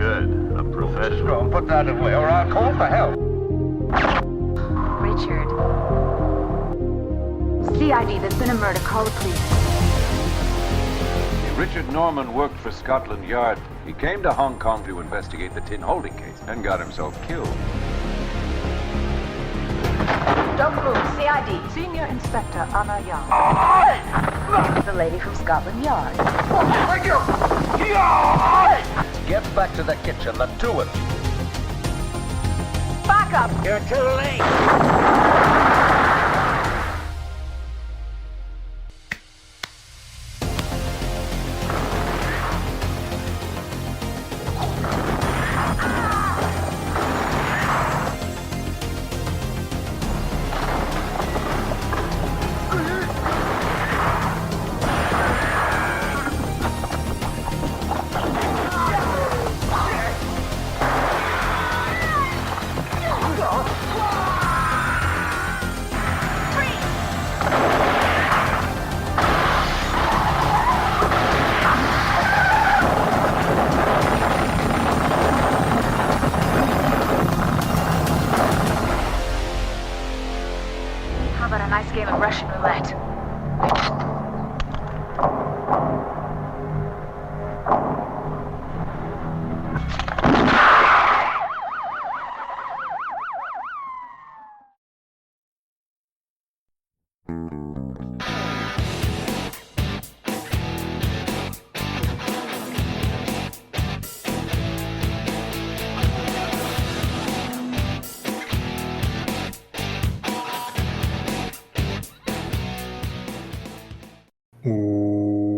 Good. A professional. Go and put that away, or I'll call for help. Richard. CID, there's been a murder. Call the police. Richard Norman worked for Scotland Yard. He came to Hong Kong to investigate the tin holding case and got himself killed. Don't move. CID. Senior Inspector Anna Young. The lady from Scotland Yard. Thank you! Get back to the kitchen, the two of you. Back up! You're too late. How about a nice game of Russian roulette?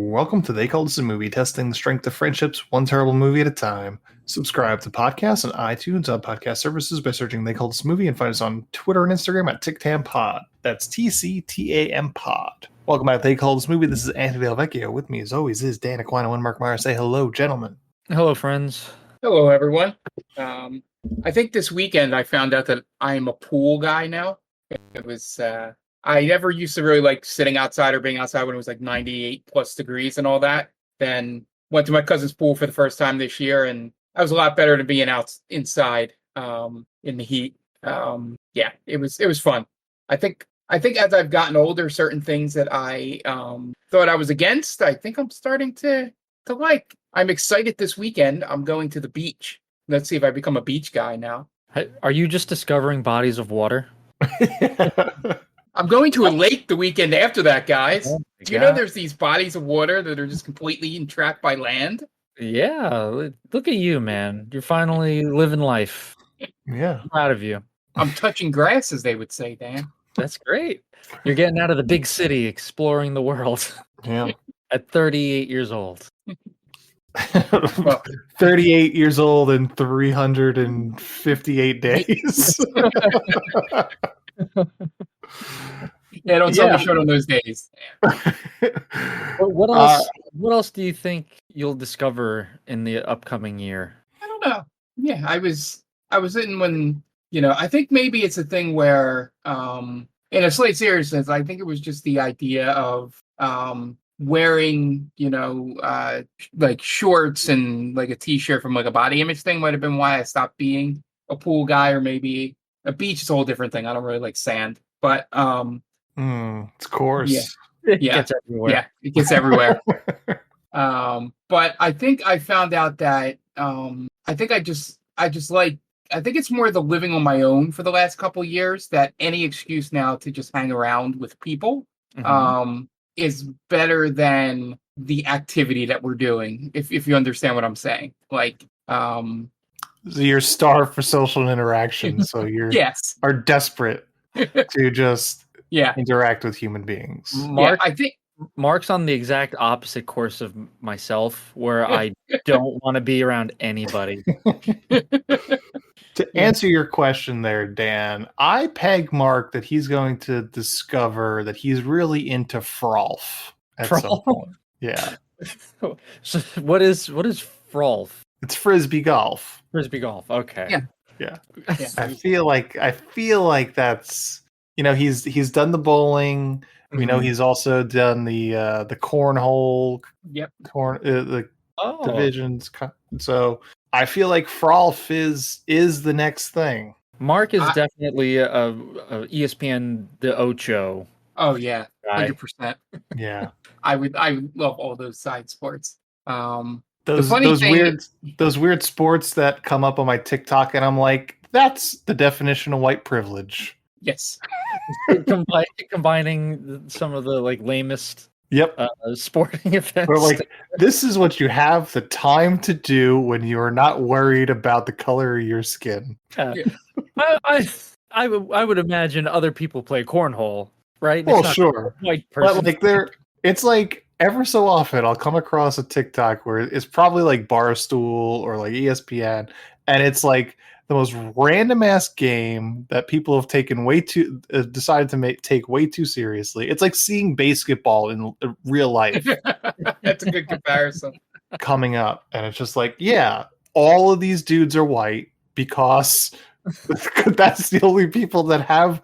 Welcome to They Called Us a Movie, testing the strength of friendships one terrible movie at a time. Subscribe to podcasts on iTunes, on podcast services by searching They Called Us a Movie, and find us on Twitter and Instagram at TicTamPod. That's TCTAM Pod. Welcome back to They Called Us a Movie. This is Anthony Del Vecchio. With me, as always, is Dan Aquino and Mark Meyer. Say hello, gentlemen. Hello, friends. Hello, everyone. I think this weekend I found out that I'm a pool guy now. It was I never used to really like sitting outside or being outside when it was like 98 plus degrees and all that. Then went to my cousin's pool for the first time this year, and I was a lot better than being inside in the heat. Yeah, it was fun. I think as I've gotten older, certain things that I thought I was against, I think I'm starting to like. I'm excited this weekend. I'm going to the beach. Let's see if I become a beach guy now. Are you just discovering bodies of water? I'm going to a lake the weekend after that, guys. Oh, Do you know there's these bodies of water that are just completely entrapped by land? Yeah, look at you, man. You're finally living life. Yeah. I'm proud of you. I'm touching grass, as they would say, Dan. That's great. You're getting out of the big city, exploring the world Yeah. at 38 years old. 38 years old and 358 days. Yeah, don't sell me short on those days. What else? What else do you think you'll discover in the upcoming year? I don't know. Yeah, I was in when, I think maybe it's a thing where, in a slight seriousness, I think it was just the idea of wearing, like shorts and like a t-shirt from like a body image thing might have been why I stopped being a pool guy, or maybe a beach is a whole different thing. I don't really like sand, but it's coarse. Yeah. It Yeah. gets everywhere. Yeah, it gets everywhere. But I think I found out that I think it's more the living on my own for the last couple of years, that any excuse now to just hang around with people is better than the activity that we're doing, if you understand what I'm saying. Like So you're starved for social interaction, so you're are desperate to just interact with human beings. Mark, I think Mark's on the exact opposite course of myself, where I don't want to be around anybody. To answer your question there, Dan, I peg Mark that he's going to discover that he's really into frolf at some point. Yeah. So what is frolf? It's frisbee golf. Frisbee golf. Okay. Yeah. I feel like that's, he's done the bowling. We know he's also done the cornhole. Yep. The Oh, divisions. So I feel like Frawl Fizz is the next thing. Mark is I- definitely a ESPN the Ocho Oh yeah, guy. 100%. Yeah. I would love all those side sports. The Those funny those thing, weird sports that come up on my TikTok, and I'm like, that's the definition of white privilege. yes, Combining some of the like lamest Yep. sporting events. Or like, this is what you have the time to do when you are not worried about the color of your skin. Yeah. Yeah. I would imagine other people play cornhole, right? Well, It's not sure. a white person. But like it's like ever so often I'll come across a TikTok where it's probably like Barstool or like ESPN, and it's like the most random ass game that people have taken way too decided to take way too seriously. It's like seeing basketball in real life that's a good comparison. coming up, and it's just like, yeah, all of these dudes are white because that's the only people that have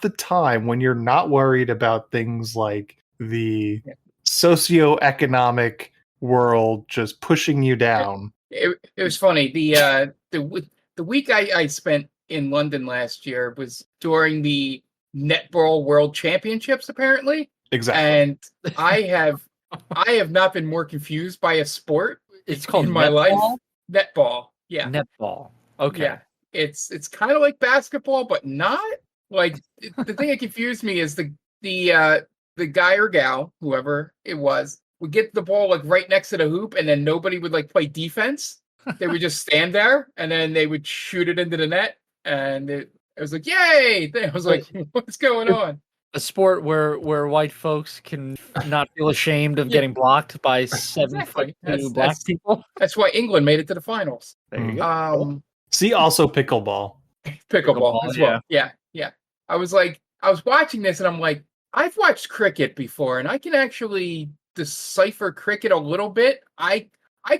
the time when you're not worried about things like the socioeconomic world just pushing you down. It was funny. The week I spent in London last year was during the Netball World Championships, apparently, Exactly. and I have not been more confused by a sport It's called in my life. netball? Netball, yeah, Netball. Okay. yeah. It's kind of like basketball, but not. Like the thing that confused me is the guy or gal, whoever it was, would get the ball like right next to the hoop, and then nobody would like play defense. They would just stand there, and then they would shoot it into the net, and it was like, yay! I was like, what's going on? A sport where white folks can not feel ashamed of getting blocked by 7 Exactly. foot 2 black people. That's why England made it to the finals. There you go. See also pickleball. Pickleball as well. Yeah. I was watching this, and I'm like, I've watched cricket before, and I can actually decipher cricket a little bit. I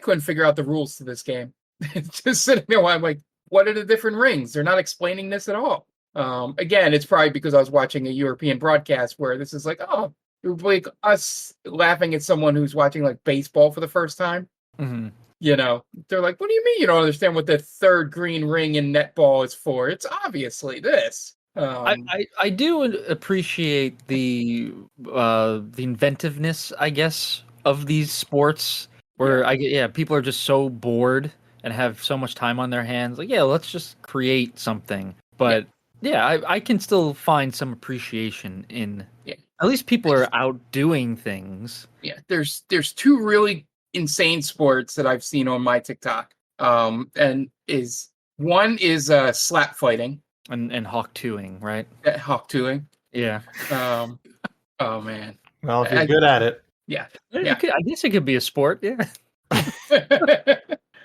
couldn't figure out the rules to this game. Just sitting there, I'm like, what are the different rings? They're not explaining this at all. Again, it's probably because I was watching a European broadcast where this is like, oh, it would be like us laughing at someone who's watching like baseball for the first time. Mhm. You know, they're like, what do you mean you don't understand what the third green ring in netball is for? It's obviously this. I do appreciate the inventiveness, I guess, of these sports where people are just so bored and have so much time on their hands. Like, yeah, let's just create something. But I can still find some appreciation in at least people are out doing things. Yeah, there's two really insane sports that I've seen on my TikTok. And one is slap fighting. And hawk twoing, right? Hawk twoing. Yeah. Oh man. Well, if you're good at it. Yeah. I guess it could be a sport. Yeah.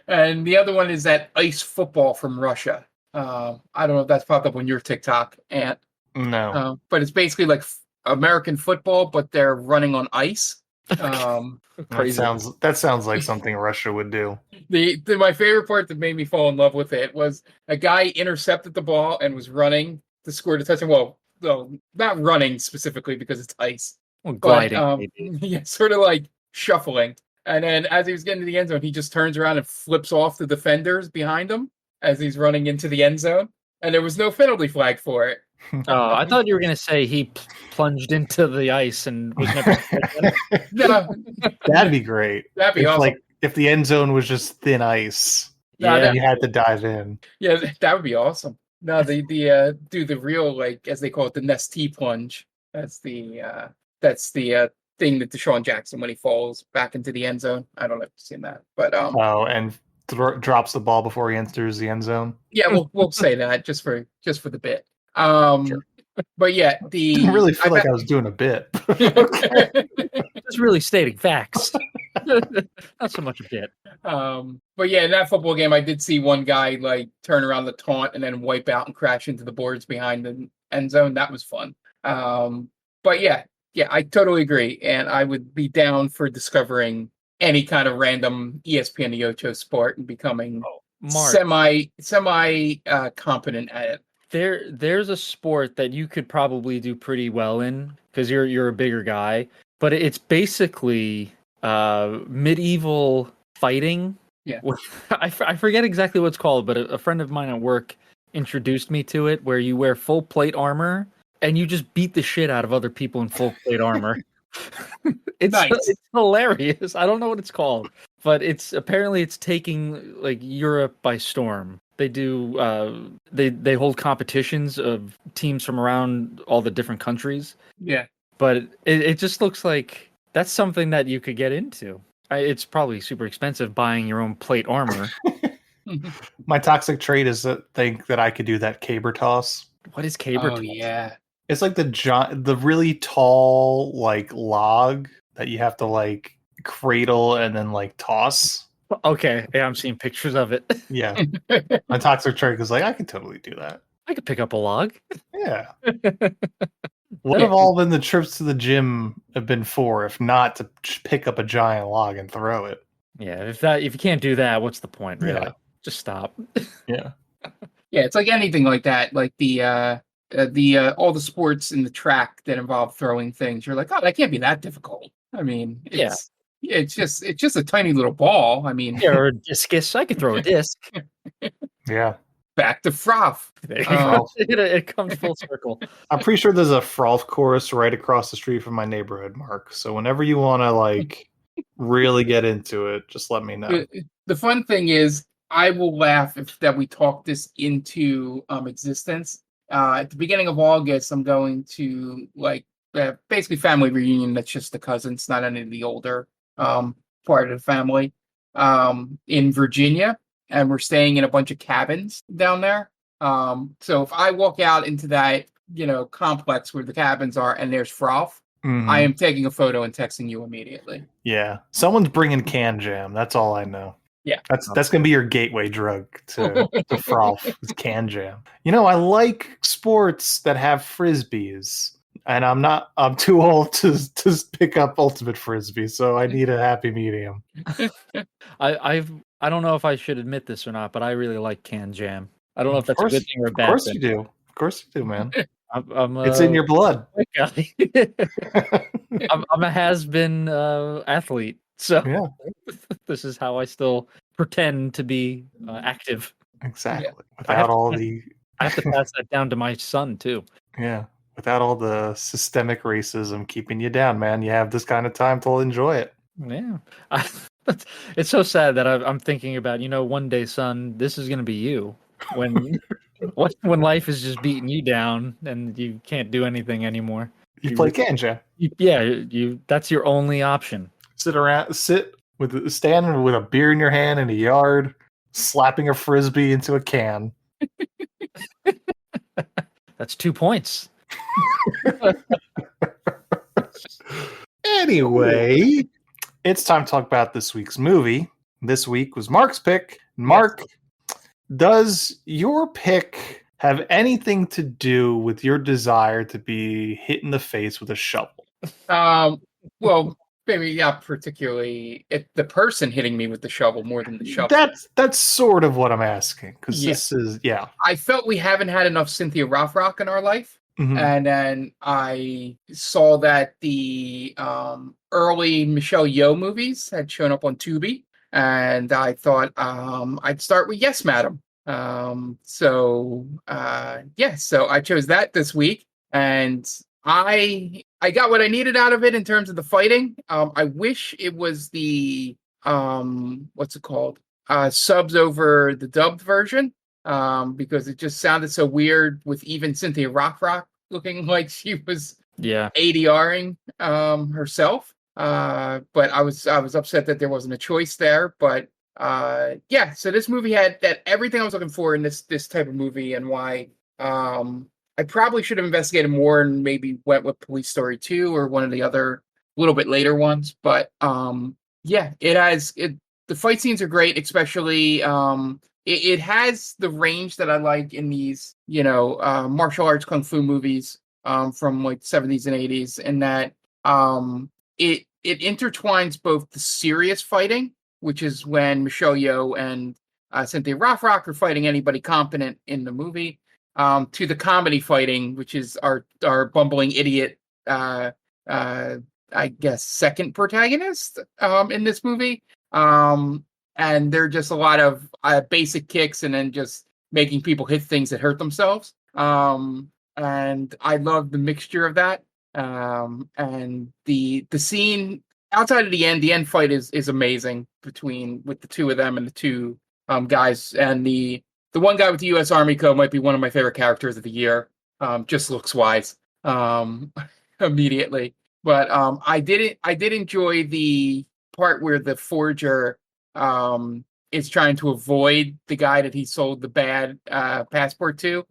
And the other one is that ice football from Russia. I don't know if that's popped up on your TikTok, Ant. No. But it's basically like American football, but they're running on ice. That sounds like something Russia would do. My favorite part that made me fall in love with it was a guy intercepted the ball and was running to score the touchdown. Well, not running specifically because it's ice. Well, gliding. But, sort of like shuffling. And then as he was getting to the end zone, he just turns around and flips off the defenders behind him as he's running into the end zone. And there was no penalty flag for it. Oh, I thought you were going to say he plunged into the ice and was never. No, That'd be great. that'd be awesome. Like if the end zone was just thin ice, and you had to dive in. Yeah, that would be awesome. No, they do the real, like, as they call it, the Nestea plunge. That's the thing that Deshaun Jackson, when he falls back into the end zone. I don't know if you've seen that, but and drops the ball before he enters the end zone. yeah, we'll say that just for the bit. Sure. But yeah, I didn't really feel like I was doing a bit. Just really stating facts. Not so much a bit. But yeah, in that football game, I did see one guy like turn around the taunt and then wipe out and crash into the boards behind the end zone. That was fun. But yeah, I totally agree, and I would be down for discovering any kind of random ESPN the Ocho sport and becoming semi competent at it. There's a sport that you could probably do pretty well in because you're a bigger guy, but it's basically medieval fighting. Yeah. I forget exactly what it's called, but a friend of mine at work introduced me to it, where you wear full plate armor and you just beat the shit out of other people in full plate armor. Nice. It's hilarious. I don't know what it's called, but it's taking like Europe by storm. They do they hold competitions of teams from around all the different countries. Yeah. But it just looks like that's something that you could get into. It's probably super expensive buying your own plate armor. My toxic trait is that think that I could do that caber toss. What is caber Oh toss? yeah. It's like the really tall like log that you have to like cradle and then like toss. Okay, yeah, I'm seeing pictures of it. Yeah, my toxic trait is like I could totally do that. I could pick up a log. Yeah. What have all been the trips to the gym have been for, if not to pick up a giant log and throw it? Yeah, if you can't do that, what's the point, really? Yeah. Just stop. Yeah. Yeah, it's like anything like that. Like the all the sports in the track that involve throwing things. You're like, oh, that can't be that difficult. I mean, it's just a tiny little ball. I mean, Yeah, or a discus. I could throw a disc. Yeah. back to froth. It comes full circle. I'm pretty sure there's a froth chorus right across the street from my neighborhood, Mark. So whenever you want to like really get into it, just let me know. The fun thing is, I will laugh that we talk this into existence. At the beginning of August, I'm going to like basically family reunion. That's just the cousins, not any of the older part of the family in Virginia. And we're staying in a bunch of cabins down there. So if I walk out into that, complex where the cabins are and there's froth, Mhm. I am taking a photo and texting you immediately. Yeah. Someone's bringing can jam. That's all I know. Yeah. That's going to be your gateway drug to froth. Is can jam. I like sports that have frisbees. And I'm too old to pick up ultimate frisbee, so I need a happy medium. I don't know if I should admit this or not, but I really like canned jam. I don't know if that's a good thing or a Of bad course thing. you do. Of course you do, man. I'm It's in your blood. guy. I'm a has-been athlete, so Yeah. this is how I still pretend to be active. Exactly. I have Without all to- the I have to pass that down to my son too. without all the systemic racism keeping you down, man. You have this kind of time to enjoy it. Yeah, it's so sad that I'm thinking about one day, son, this is gonna be you when when life is just beating you down and you can't do anything anymore. You play can jam. That's your only option. Stand with a beer in your hand in a yard, slapping a frisbee into a can. That's 2 points. Anyway, it's time to talk about this week's movie. This week was Mark's pick. Mark, does your pick have anything to do with your desire to be hit in the face with a shovel? Well, maybe particularly the person hitting me with the shovel more than the shovel. That's sort of what I'm asking, because Yeah. this is I felt we haven't had enough Cynthia Rothrock in our life. Mhm. And then I saw that the early Michelle Yeoh movies had shown up on Tubi, and I thought I'd start with Yes, Madam. So I chose that this week, and I got what I needed out of it in terms of the fighting. I wish it was the what's it called? Subs over the dubbed version. Because it just sounded so weird with even Cynthia Rothrock looking like she was ADRing herself. But I was upset that there wasn't a choice there. But so this movie had everything I was looking for in this type of movie, and why I probably should have investigated more and maybe went with Police Story 2 or one of the other little bit later ones. But the fight scenes are great, especially it has the range that I like in these, martial arts kung fu movies from like 70s and 80s, and that it intertwines both the serious fighting, which is when Michelle Yeoh and Cynthia Rothrock are fighting anybody competent in the movie, to the comedy fighting, which is our bumbling idiot, I guess, second protagonist in this movie. And they're just a lot of basic kicks and then just making people hit things that hurt themselves. And I love the mixture of that. And the scene outside of the end fight is amazing with the two of them and the two guys. And the one guy with the U.S. Army Co. might be one of my favorite characters of the year. Just looks wise immediately. But I did enjoy the part where the forger is trying to avoid the guy that he sold the bad passport to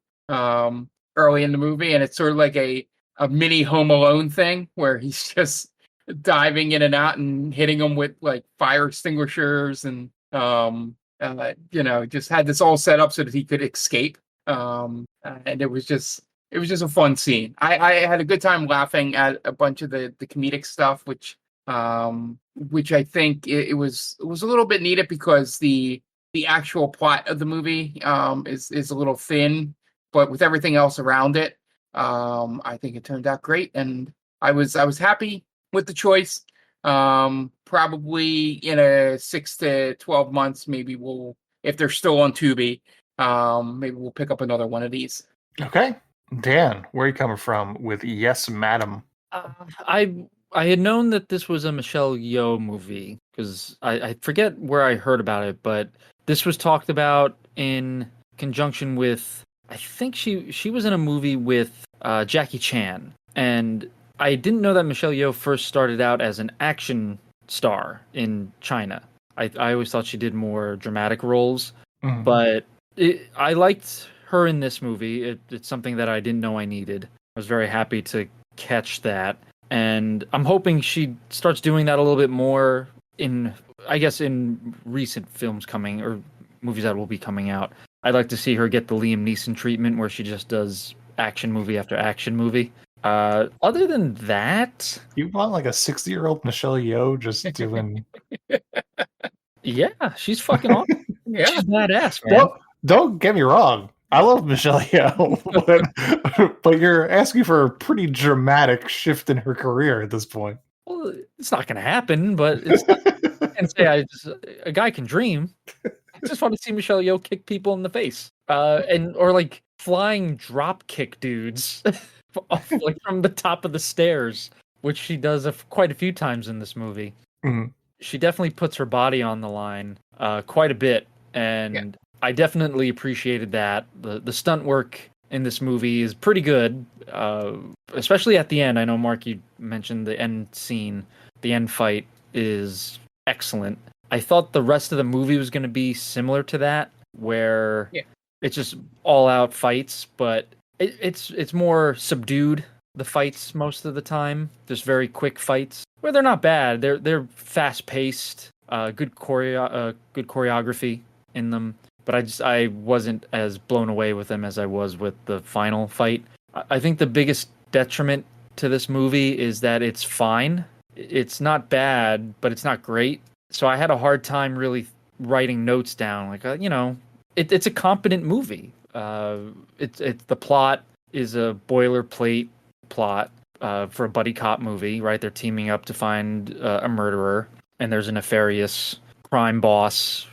early in the movie, and it's sort of like a mini Home Alone thing where he's just diving in and out and hitting them with like fire extinguishers and just had this all set up so that he could escape. And it was just a fun scene. I had a good time laughing at a bunch of the comedic stuff, which I think it was a little bit needed because the actual plot of the movie is a little thin, but with everything else around it, I think it turned out great, and I was happy with the choice. Probably in a 6 to 12 months, maybe if they're still on Tubi, maybe we'll pick up another one of these. Okay. Dan, where are you coming from with Yes, Madam? I had known that this was a Michelle Yeoh movie because I forget where I heard about it, but this was talked about in conjunction with, I think she was in a movie with Jackie Chan, and I didn't know that Michelle Yeoh first started out as an action star in China. I always thought she did more dramatic roles, but I liked her in this movie. It's something that I didn't know I needed. I was very happy to catch that, and I'm hoping she starts doing that a little bit more in recent films coming or movies that will be coming out. I'd like to see her get the Liam Neeson treatment where she just does action movie after action movie. Other than that, You want like a 60-year-old Michelle Yeoh just doing... yeah, she's fucking awesome. Yeah, She's badass, man. Don't get me wrong. I love Michelle Yeoh, but you're asking for a pretty dramatic shift in her career at this point. Well, it's not going to happen, but a guy can dream. I just want to see Michelle Yeoh kick people in the face, or like flying drop kick dudes off, like from the top of the stairs, which she does quite a few times in this movie. Mm-hmm. She definitely puts her body on the line quite a bit, and I definitely appreciated that. The stunt work in this movie is pretty good, especially at the end. I know, Mark, you mentioned the end scene. The end fight is excellent. I thought the rest of the movie was going to be similar to that, where it's just all-out fights, but it's more subdued, the fights, most of the time. Just very quick fights, where they're not bad. They're fast-paced, good choreography in them. But I wasn't as blown away with them as I was with the final fight. I think the biggest detriment to this movie is that it's fine. It's not bad, but it's not great. So I had a hard time really writing notes down. Like, it's a competent movie. It's the plot is a boilerplate plot for a buddy cop movie, right? They're teaming up to find a murderer, and there's a nefarious crime boss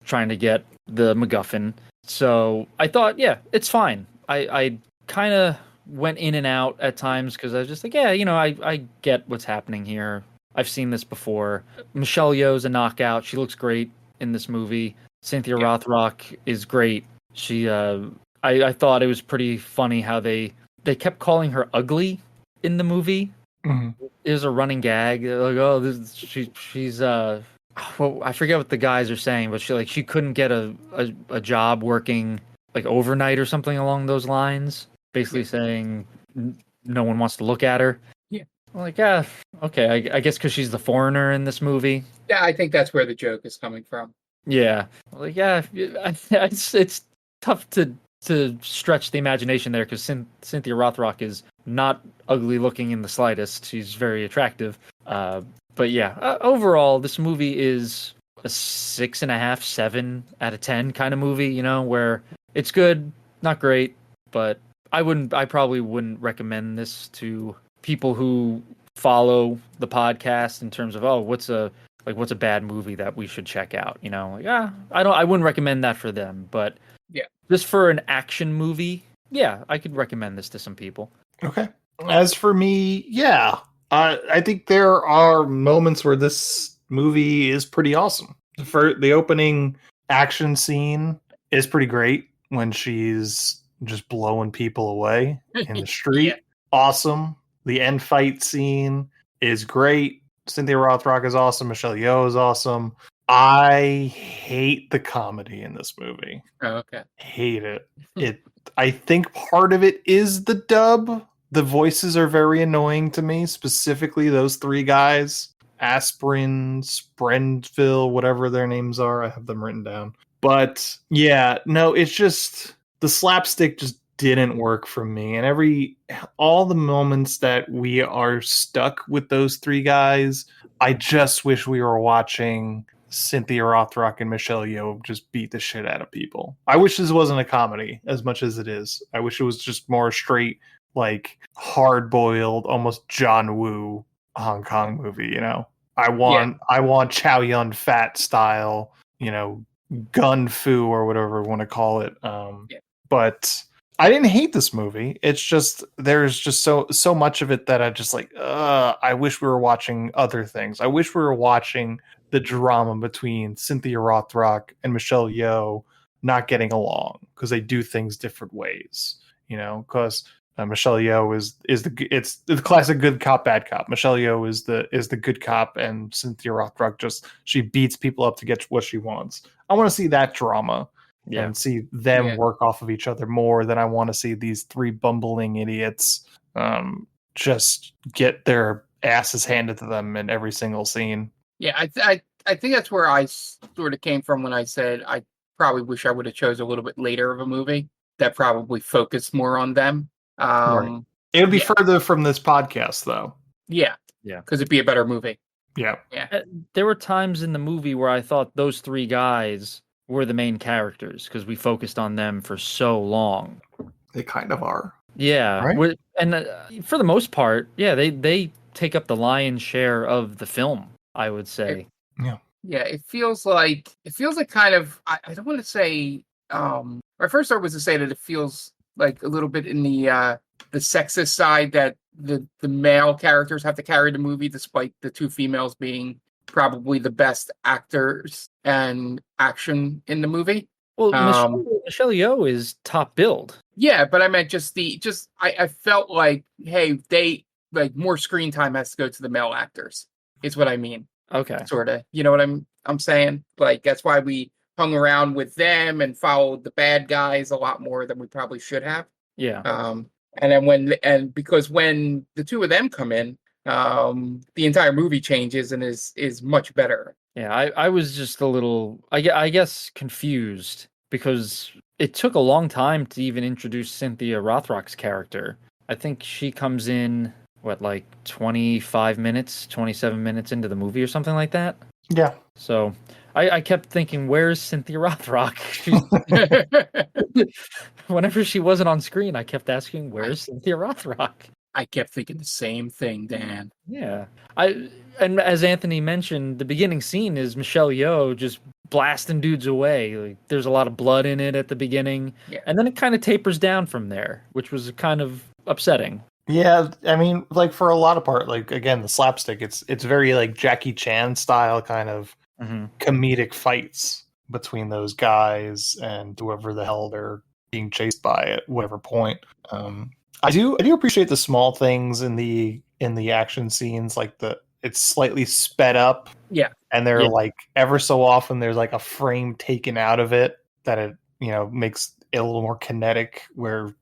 trying to get the MacGuffin. So I thought, it's fine. I kind of went in and out at times because I was just like, I get what's happening here. I've seen this before. Michelle Yeoh's a knockout. She looks great in this movie. Cynthia Rothrock is great. She, I thought it was pretty funny how they kept calling her ugly in the movie. Mm-hmm. It was a running gag. They're like, she's well, I forget what the guys are saying, but she couldn't get a job working like overnight or something along those lines. Basically saying no one wants to look at her. Yeah. I'm like, okay, I guess because she's the foreigner in this movie. Yeah, I think that's where the joke is coming from. Yeah. Like, it's tough to stretch the imagination there because Cynthia Rothrock is not ugly looking in the slightest. She's very attractive. But yeah, overall, this movie is a 6.5, 7 out of 10 kind of movie, where it's good, not great, but I probably wouldn't recommend this to people who follow the podcast in terms of, what's a like what's a bad movie that we should check out? You know, like I wouldn't recommend that for them, but Yeah. just for an action movie, yeah, I could recommend this to some people. Okay. As for me, yeah, I think there are moments where this movie is pretty awesome. The opening action scene is pretty great when she's just blowing people away in the street. Yeah. Awesome. The end fight scene is great. Cynthia Rothrock is awesome. Michelle Yeoh is awesome. I hate the comedy in this movie. Oh, okay. Hate it. I think part of it is the dub. The voices are very annoying to me, specifically those three guys. Aspirin, Sprendville, whatever their names are. I have them written down. But yeah, no, it's just the slapstick just didn't work for me. And all the moments that we are stuck with those three guys, I just wish we were watching Cynthia Rothrock and Michelle Yeoh just beat the shit out of people. I wish this wasn't a comedy as much as it is. I wish it was just more straight, like hard-boiled, almost John Woo Hong Kong movie. You know, I want Chow Yun Fat style, you know, gun fu or whatever you want to call it. But I didn't hate this movie. It's just there's just so much of it that I just like. I wish we were watching other things. I wish we were watching the drama between Cynthia Rothrock and Michelle Yeoh not getting along because they do things different ways. You know, because Michelle Yeoh is the classic good cop bad cop. Michelle Yeoh is the good cop, and Cynthia Rothrock she beats people up to get what she wants. I want to see that drama. Yeah. And see them work off of each other more than I want to see these three bumbling idiots just get their asses handed to them in every single scene. Yeah, I think that's where I sort of came from when I said I probably wish I would have chose a little bit later of a movie that probably focused more on them. Right. It would be further from this podcast, though. Yeah, because it'd be a better movie. Yeah. There were times in the movie where I thought those three guys were the main characters because we focused on them for so long. They kind of are. Yeah, right? And for the most part, yeah, they take up the lion's share of the film, I would say. Yeah, it feels like kind of I don't want to say my first thought was to say that it feels like a little bit in the sexist side that the male characters have to carry the movie despite the two females being probably the best actors and action in the movie. Well, Michelle Yeoh is top billed. Yeah, but I meant I felt like, hey, they like more screen time has to go to the male actors. Is what I mean. Okay. Sort of. You know what I'm saying? Like that's why we hung around with them and followed the bad guys a lot more than we probably should have. Yeah. And then because when the two of them come in, the entire movie changes and is much better. Yeah, I was just a little, I guess, confused because it took a long time to even introduce Cynthia Rothrock's character. I think she comes in, like 25 minutes, 27 minutes into the movie or something like that? Yeah. So I kept thinking, where's Cynthia Rothrock? Whenever she wasn't on screen, I kept asking, where's Cynthia Rothrock? I kept thinking the same thing, Dan. Yeah. And as Anthony mentioned, the beginning scene is Michelle Yeoh just blasting dudes away. Like, there's a lot of blood in it at the beginning. Yeah. And then it kind of tapers down from there, which was kind of upsetting. Yeah, I mean, like for a lot of part, like again, the slapstick, it's very like Jackie Chan style kind of comedic fights between those guys and whoever the hell they're being chased by at whatever point. I do appreciate the small things in the action scenes, like it's slightly sped up. Yeah. And they're like ever so often there's like a frame taken out of it that it, makes it a little more kinetic where,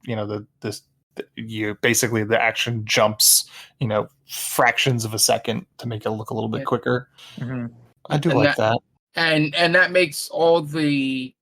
basically the action jumps, fractions of a second to make it look a little bit quicker. Mm-hmm. I do like that. And that makes all the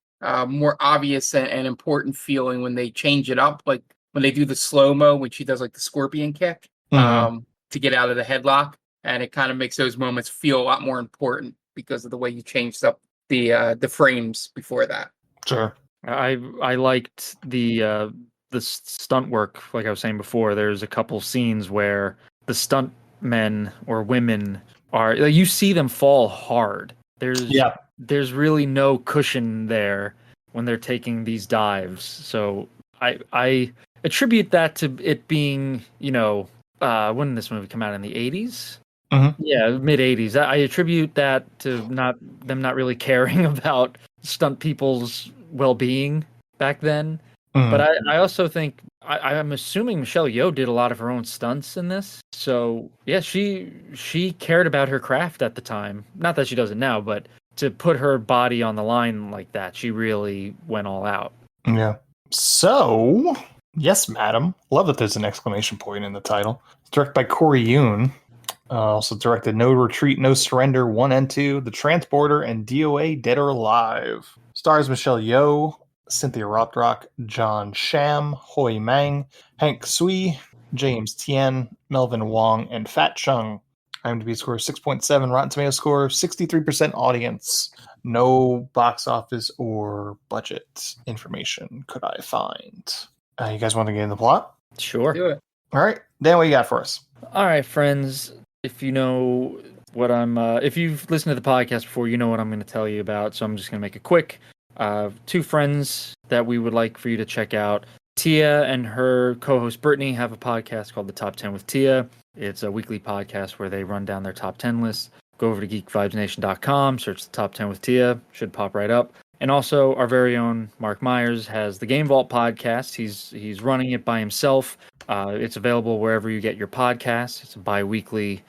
more obvious and important feeling when they change it up, like when they do the slow-mo, when she does like the scorpion kick to get out of the headlock. And it kind of makes those moments feel a lot more important because of the way you changed up the frames before that. Sure. I liked the stunt work, like I was saying before. There's a couple scenes where the stunt men or women are like, you see them fall hard. Yeah. There's really no cushion there when they're taking these dives. So I attribute that to it being, when did this movie come out, in the 80s? Mhm. Yeah, mid 80s. I attribute that to them not really caring about stunt people's well-being back then. Mhm. But I also think I'm assuming Michelle Yeoh did a lot of her own stunts in this. So yeah, she cared about her craft at the time. Not that she doesn't now, but to put her body on the line like that, she really went all out. Yeah. So, yes, madam. Love that there's an exclamation point in the title. Directed by Corey Yoon. Also directed No Retreat, No Surrender 1 and 2, The Transporter, and DOA Dead or Alive. Stars Michelle Yeoh, Cynthia Rothrock, John Sham, Hoi Mang, Hank Sui, James Tien, Melvin Wong, and Fat Chung. IMDb score 6.7, Rotten Tomatoes score 63% audience. No box office or budget information could I find. You guys want to get in the plot? Sure. Do it. All right, Dan, what you got for us? All right, friends. If you know what if you've listened to the podcast before, you know what I'm going to tell you about. So I'm just going to make it quick. Two friends that we would like for you to check out. Tia and her co-host Brittany have a podcast called The Top 10 with Tia. It's a weekly podcast where they run down their top 10 lists. Go over to geekvibesnation.com, search The Top 10 with Tia. Should pop right up. And also, our very own Mark Myers has the Game Vault podcast. He's running it by himself. It's available wherever you get your podcasts. It's a bi-weekly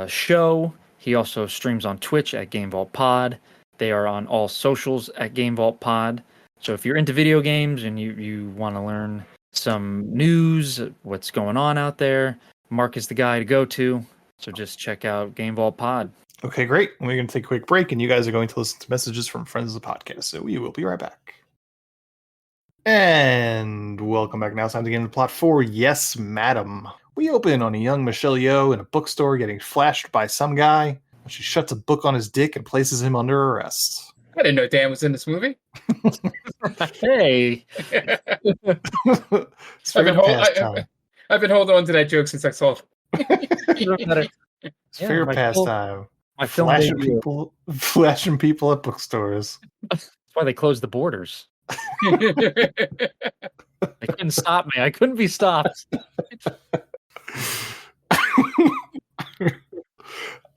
show. He also streams on Twitch at Game Vault Pod. They are on all socials at Game Vault Pod. So if you're into video games and you want to learn some news, what's going on out there, Mark is the guy to go to. So just check out Game Vault Pod. Okay, great. We're going to take a quick break, and you guys are going to listen to messages from friends of the podcast. So we will be right back. And welcome back. Now it's time to get into the plot for Yes, Madam. We open on a young Michelle Yeoh in a bookstore getting flashed by some guy. She shuts a book on his dick and places him under arrest. I didn't know Dan was in this movie. Hey. It's favorite pastime. I've been holding on to that joke since I saw it. It's favorite pastime. My film Flashing people at bookstores. That's why they closed the borders. They couldn't stop me. I couldn't be stopped.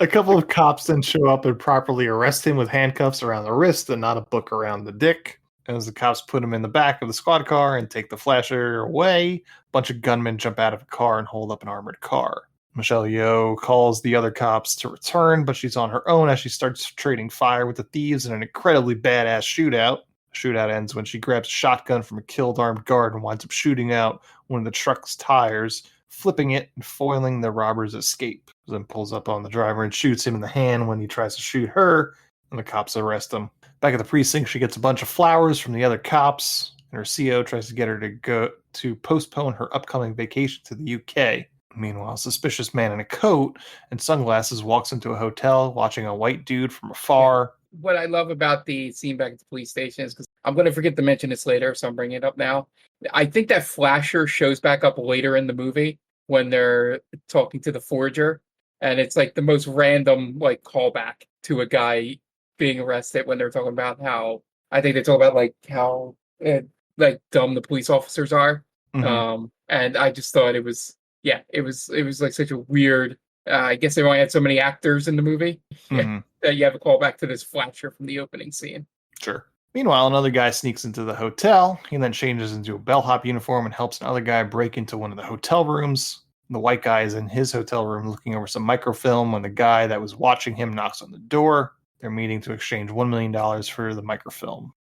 A couple of cops then show up and properly arrest him with handcuffs around the wrist and not a book around the dick. As the cops put him in the back of the squad car and take the flasher away, a bunch of gunmen jump out of a car and hold up an armored car. Michelle Yeoh calls the other cops to return, but she's on her own as she starts trading fire with the thieves in an incredibly badass shootout. The shootout ends when she grabs a shotgun from a killed armed guard and winds up shooting out one of the truck's tires, flipping it and foiling the robber's escape. Then pulls up on the driver and shoots him in the hand when he tries to shoot her, and the cops arrest him. Back at the precinct, she gets a bunch of flowers from the other cops, and her CO tries to get her to postpone her upcoming vacation to the UK. Meanwhile, a suspicious man in a coat and sunglasses walks into a hotel watching a white dude from afar. What I love about the scene back at the police station is because I'm going to forget to mention this later, so I'm bringing it up now. I think that flasher shows back up later in the movie when they're talking to the forger, and it's like the most random like callback to a guy being arrested when they're talking about how I think they talk about like how like dumb the police officers are. Mm-hmm. And I just thought it was like such a weird. I guess they only had so many actors in the movie that you have a callback to this flasher from the opening scene. Sure. Meanwhile, another guy sneaks into the hotel. He then changes into a bellhop uniform and helps another guy break into one of the hotel rooms. The white guy is in his hotel room looking over some microfilm when the guy that was watching him knocks on the door. They're meeting to exchange $1 million for the microfilm.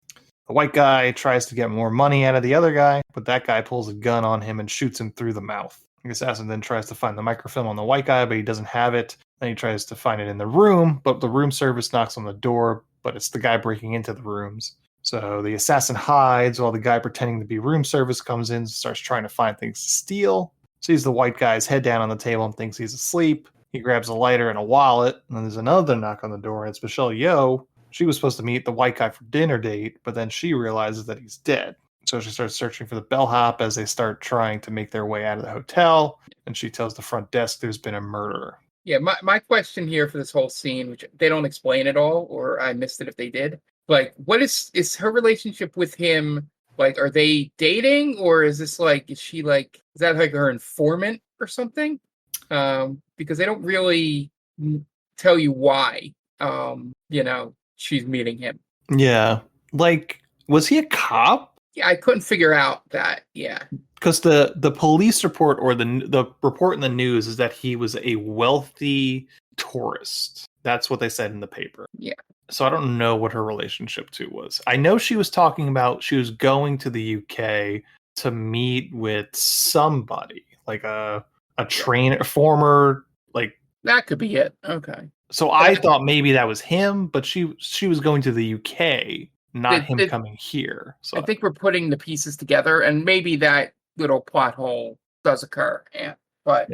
The white guy tries to get more money out of the other guy, but that guy pulls a gun on him and shoots him through the mouth. The assassin then tries to find the microfilm on the white guy, but he doesn't have it. Then he tries to find it in the room, but the room service knocks on the door, but it's the guy breaking into the rooms. So the assassin hides while the guy pretending to be room service comes in and starts trying to find things to steal. Sees the white guy's head down on the table and thinks he's asleep. He grabs a lighter and a wallet, and then there's another knock on the door, and it's Michelle Yeoh. She was supposed to meet the white guy for dinner date, but then she realizes that he's dead. So she starts searching for the bellhop as they start trying to make their way out of the hotel, and she tells the front desk there's been a murder. Yeah, my question here for this whole scene, which they don't explain at all, or I missed it if they did. Like, what is her relationship with him? Like, are they dating, or is this like, is that like her informant or something? Because they don't really tell you why, she's meeting him. Yeah. Like, was he a cop? Yeah, I couldn't figure out that. Yeah. Because the police report or the report in the news is that he was a wealthy tourist. That's what they said in the paper. Yeah. So I don't know what her relationship to was. I know she was talking about she was going to the UK to meet with somebody, like a trainer, former, like. That could be it. Okay. So I thought maybe that was him, but she was going to the UK, not him coming here. So I think we're putting the pieces together, and maybe that little plot hole does occur. But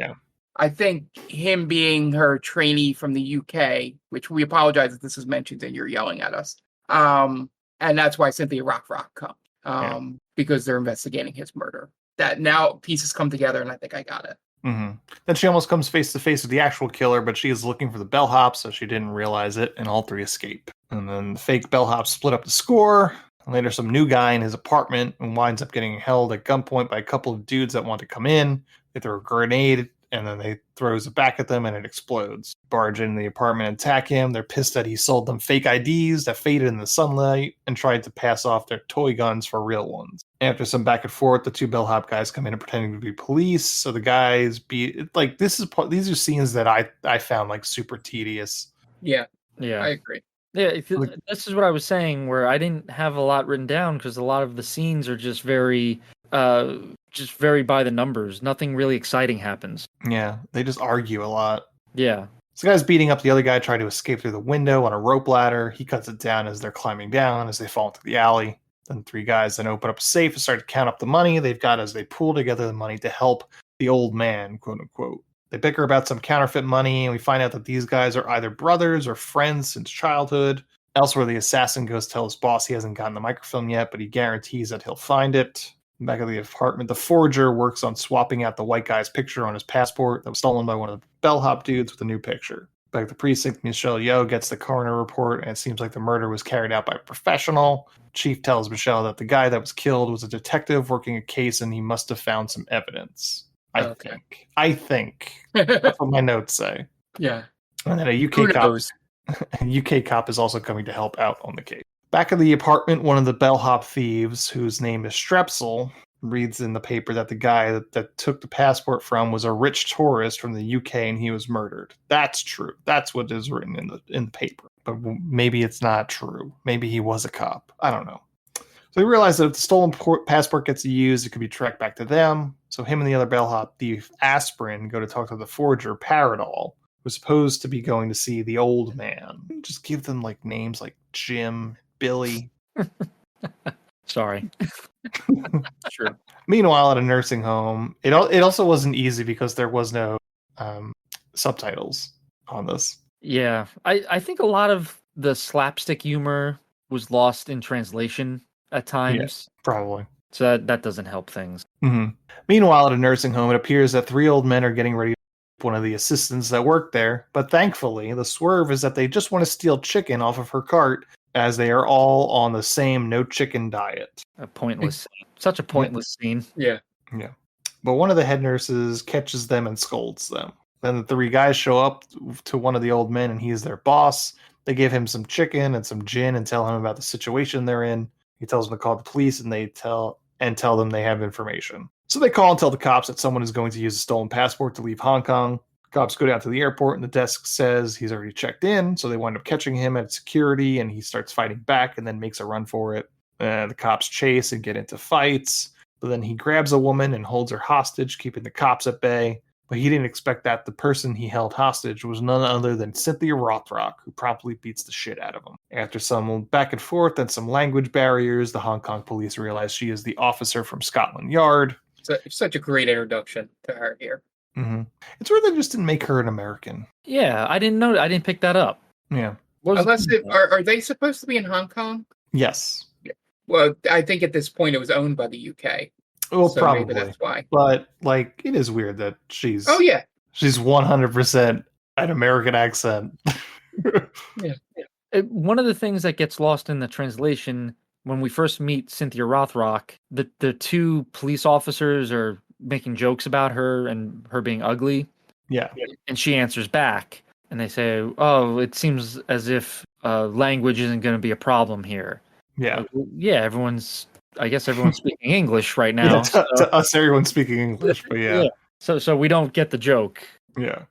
I think him being her trainee from the UK, which we apologize if this is mentioned and you're yelling at us, and that's why Cynthia Rothrock comes, because they're investigating his murder. That now pieces come together, and I think I got it. Mm-hmm. Then she almost comes face to face with the actual killer, but she is looking for the bellhop, so she didn't realize it, and all three escape. And then the fake bellhop split up the score. And later, some new guy in his apartment and winds up getting held at gunpoint by a couple of dudes that want to come in. They throw a grenade, and then they throws it back at them, and it explodes. Barge in the apartment and attack him. They're pissed that he sold them fake IDs that faded in the sunlight and tried to pass off their toy guns for real ones. After some back and forth, the two bellhop guys come in and pretending to be police. So the guys these are scenes that I found like super tedious. Yeah, Yeah, I agree. Yeah, this is what I was saying, where I didn't have a lot written down because a lot of the scenes are just very by the numbers. Nothing really exciting happens. Yeah, they just argue a lot. Yeah. So the guy's beating up the other guy, trying to escape through the window on a rope ladder. He cuts it down as they're climbing down, as they fall into the alley. Then three guys then open up a safe and start to count up the money they've got as they pool together the money to help the old man, quote unquote. They bicker about some counterfeit money, and we find out that these guys are either brothers or friends since childhood. Elsewhere, the assassin goes to tell his boss he hasn't gotten the microfilm yet, but he guarantees that he'll find it. Back at the apartment, the forger works on swapping out the white guy's picture on his passport that was stolen by one of the bellhop dudes with a new picture. Back at the precinct, Michelle Yeoh gets the coroner report, and it seems like the murder was carried out by a professional. Chief tells Michelle that the guy that was killed was a detective working a case, and he must have found some evidence. I think. That's what my notes say. Yeah. And then a UK cop is also coming to help out on the case. Back in the apartment, one of the bellhop thieves, whose name is Strepsil, reads in the paper that the guy that took the passport from was a rich tourist from the UK and he was murdered. That's true. That's what is written in the paper. But maybe it's not true. Maybe he was a cop. I don't know. So they realize that if the stolen passport gets used, it could be tracked back to them. So him and the other bellhop thief, Aspirin, go to talk to the forger, Paradol, who's supposed to be going to see the old man. Just give them like names like Jim, Billy. Sorry. Sure. Meanwhile, at a nursing home, it also wasn't easy because there was no subtitles on this. Yeah, I think a lot of the slapstick humor was lost in translation at times. Yeah, probably. So that doesn't help things. Mm-hmm. Meanwhile, at a nursing home, it appears that three old men are getting ready to one of the assistants that work there. But thankfully, the swerve is that they just want to steal chicken off of her cart, as they are all on the same no chicken diet. A pointless scene. Such a pointless scene. Yeah. Yeah. But one of the head nurses catches them and scolds them. Then the three guys show up to one of the old men, and he's their boss. They give him some chicken and some gin and tell him about the situation they're in. He tells them to call the police, and they tell them they have information. So they call and tell the cops that someone is going to use a stolen passport to leave Hong Kong. Cops go down to the airport, and the desk says he's already checked in, so they wind up catching him at security, and he starts fighting back and then makes a run for it. The cops chase and get into fights, but then he grabs a woman and holds her hostage, keeping the cops at bay. But he didn't expect that the person he held hostage was none other than Cynthia Rothrock, who promptly beats the shit out of him. After some back and forth and some language barriers, the Hong Kong police realize she is the officer from Scotland Yard. Such a great introduction to her here. Mm-hmm. It's weird they just didn't make her an American. Yeah, I didn't know. I didn't pick that up. Yeah. Are they supposed to be in Hong Kong? Yes. Well, I think at this point it was owned by the UK. Well, so probably. Maybe that's why. But like, it is weird that she's. Oh yeah. She's 100% An American accent. One of the things that gets lost in the translation when we first meet Cynthia Rothrock, the two police officers are making jokes about her and her being ugly, Yeah. and she answers back, and they say, "Oh, it seems as if language isn't going to be a problem here." Yeah. Like, well, yeah, I guess everyone's speaking English right Yeah, now. to us, everyone's speaking English, but yeah. So we don't get the joke. Yeah.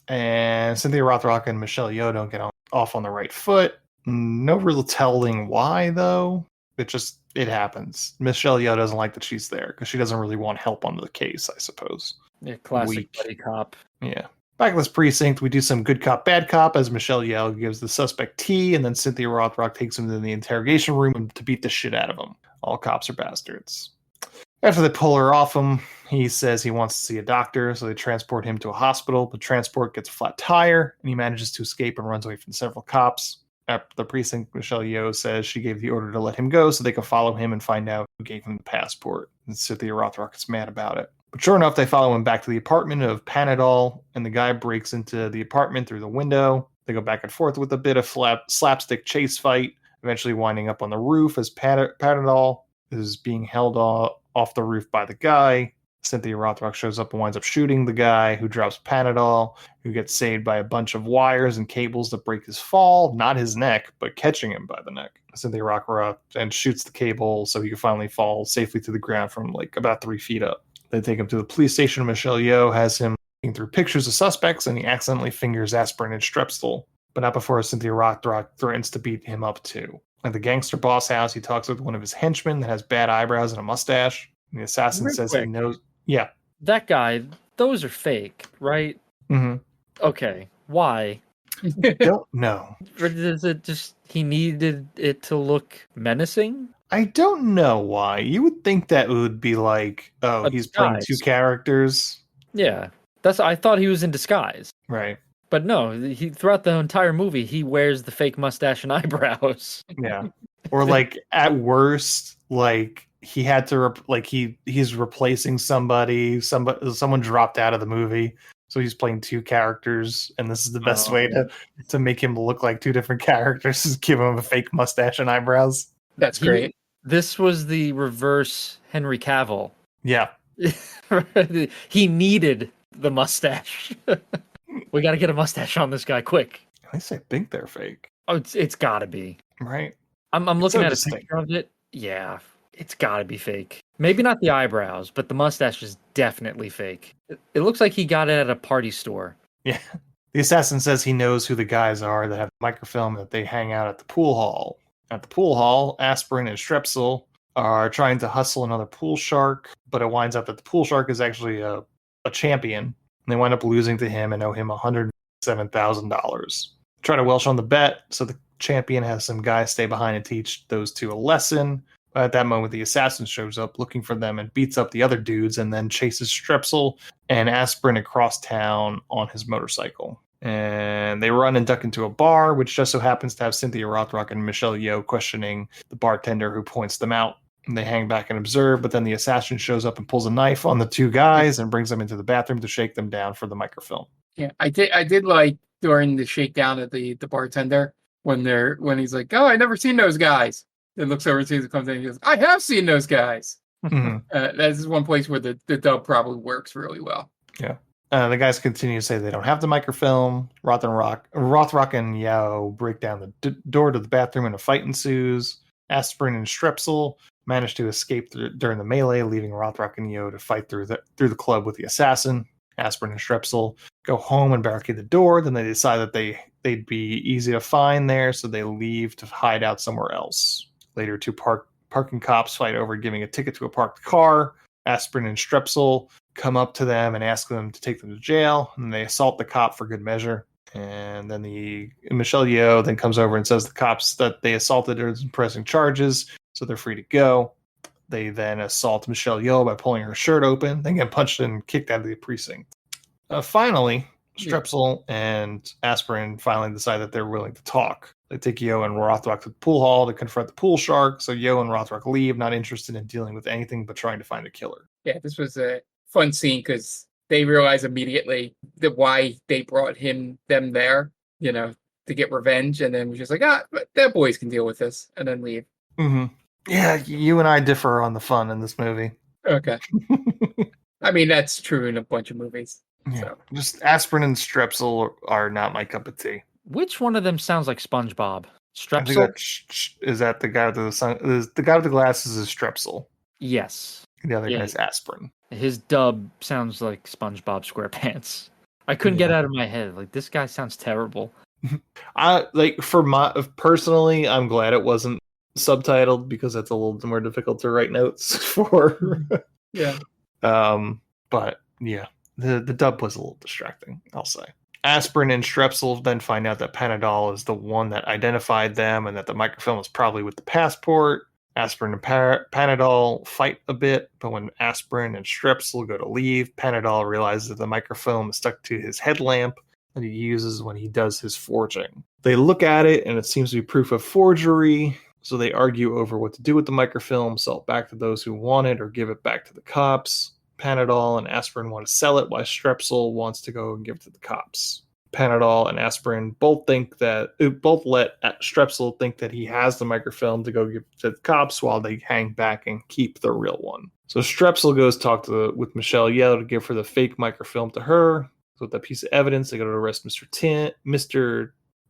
And Cynthia Rothrock and Michelle Yeoh don't get off on the right foot. No real telling why, though. It happens. Michelle Yeoh doesn't like that she's there because she doesn't really want help on the case, I suppose. Yeah, classic Weak. buddy cop. Yeah. Back in this precinct, we do some good cop, bad cop as Michelle Yeoh gives the suspect tea, and then Cynthia Rothrock takes him to the interrogation room to beat the shit out of him. All cops are bastards. After they pull her off him, he says he wants to see a doctor, so they transport him to a hospital. The transport gets a flat tire, and he manages to escape and runs away from several cops. At the precinct, Michelle Yeoh says she gave the order to let him go so they can follow him and find out who gave him the passport. And Cynthia Rothrock is mad about it. But sure enough, they follow him back to the apartment of Panadol, and the guy breaks into the apartment through the window. They go back and forth with a bit of slapstick chase fight, eventually winding up on the roof as Panadol is being held off the roof by the guy. Cynthia Rothrock shows up and winds up shooting the guy, who drops Panadol, who gets saved by a bunch of wires and cables that break his fall, not his neck, but catching him by the neck. Cynthia Rothrock and shoots the cable so he can finally fall safely to the ground from like about 3 feet up. They take him to the police station. Michelle Yeoh has him looking through pictures of suspects, and he accidentally fingers aspirin and Strepsil, but not before Cynthia Rothrock threatens to beat him up too. At the gangster boss house, he talks with one of his henchmen that has bad eyebrows and a mustache. And the assassin Real says quick. he knows. Yeah. That guy, those are fake, right? Mm-hmm. Okay, why? Don't know. Or does it just he needed it to look menacing? I don't know why. You would think that it would be like, oh, A he's playing disguise. 2 characters. Yeah, I thought he was in disguise, Right. but no. He throughout the entire movie he wears the fake mustache and eyebrows. Yeah. Or like at worst, like he had to he's replacing somebody. Someone dropped out of the movie, so he's playing 2 characters, and this is the best way to make him look like 2 different characters is give him a fake mustache and eyebrows. That's great. This was the reverse Henry Cavill. Yeah. He needed the mustache. We got to get a mustache on this guy quick. At least I think they're fake, Oh, it's got to be. right? I'm looking so at a distinct. picture of it. Yeah, it's got to be fake. Maybe not the eyebrows, but the mustache is definitely fake. It looks like he got it at a party store. Yeah. The assassin says he knows who the guys are that have microfilm, that they hang out at the pool hall. At the pool hall, Aspirin and Strepsil are trying to hustle another pool shark, but it winds up that the pool shark is actually a champion. And they wind up losing to him and owe him $107,000. Try to Welsh on the bet, so the champion has some guys stay behind and teach those 2 a lesson. But at that moment, the assassin shows up looking for them and beats up the other dudes, and then chases Strepsil and Aspirin across town on his motorcycle. And they run and duck into a bar, which just so happens to have Cynthia Rothrock and Michelle Yeoh questioning the bartender who points them out. And they hang back and observe, but then the assassin shows up and pulls a knife on the 2 guys and brings them into the bathroom to shake them down for the microfilm. Yeah, I did like during the shakedown of the bartender when he's like, "Oh, I never seen those guys." Then looks over, sees it comes in, and he goes, "I have seen those guys." Mhm. That's one place where the dub probably works really well. Yeah. The guys continue to say they don't have the microfilm. Rothrock and Yeoh break down the door to the bathroom and a fight ensues. Aspirin and Strepsil manage to escape during the melee, leaving Rothrock and Yeoh to fight through the club with the assassin. Aspirin and Strepsil go home and barricade the door. Then they decide that they'd be easy to find there, so they leave to hide out somewhere else. Later, 2 parking cops fight over giving a ticket to a parked car. Aspirin and Strepsil come up to them and ask them to take them to jail, and they assault the cop for good measure. And then Michelle Yeoh then comes over and says the cops that they assaulted her pressing charges, so they're free to go. They then assault Michelle Yeoh by pulling her shirt open, then get punched and kicked out of the precinct. Finally, Strepsil and Aspirin finally decide that they're willing to talk. They take Yeoh and Rothrock to the pool hall to confront the pool shark, so Yeoh and Rothrock leave, not interested in dealing with anything but trying to find a killer. Yeah, this was a fun scene because they realize immediately that why they brought them there, to get revenge, and then we're just like, but their boys can deal with this, and then leave. Mm-hmm. Yeah, you and I differ on the fun in this movie. Okay. I mean, that's true in a bunch of movies. Yeah, So. just aspirin and strepsil are not my cup of tea. Which one of them sounds like SpongeBob? I think Strepsil? is that the guy with the guy with the glasses is strepsil. Yes. The other Yeah. guy's aspirin. His dub sounds like SpongeBob SquarePants. I couldn't get it out of my head. Like, this guy sounds terrible. Personally, I'm glad it wasn't subtitled because that's a little more difficult to write notes for. Yeah. But yeah, the dub was a little distracting, I'll say. Aspirin and strepsil then find out that Panadol is the one that identified them and that the microfilm was probably with the passport. Aspirin and Panadol fight a bit, but when aspirin and strepsil go to leave, Panadol realizes that the microfilm is stuck to his headlamp that he uses when he does his forging. They look at it and it seems to be proof of forgery, so they argue over what to do with the microfilm, sell it back to those who want it or give it back to the cops. Panadol and aspirin want to sell it while strepsil wants to go and give it to the cops. Panadol and aspirin both let strepsil think that he has the microfilm to go give to the cops while they hang back and keep the real one. So strepsil goes talk with Michelle Yeoh to give her the fake microfilm to her. So with that piece of evidence, they go to arrest Mr.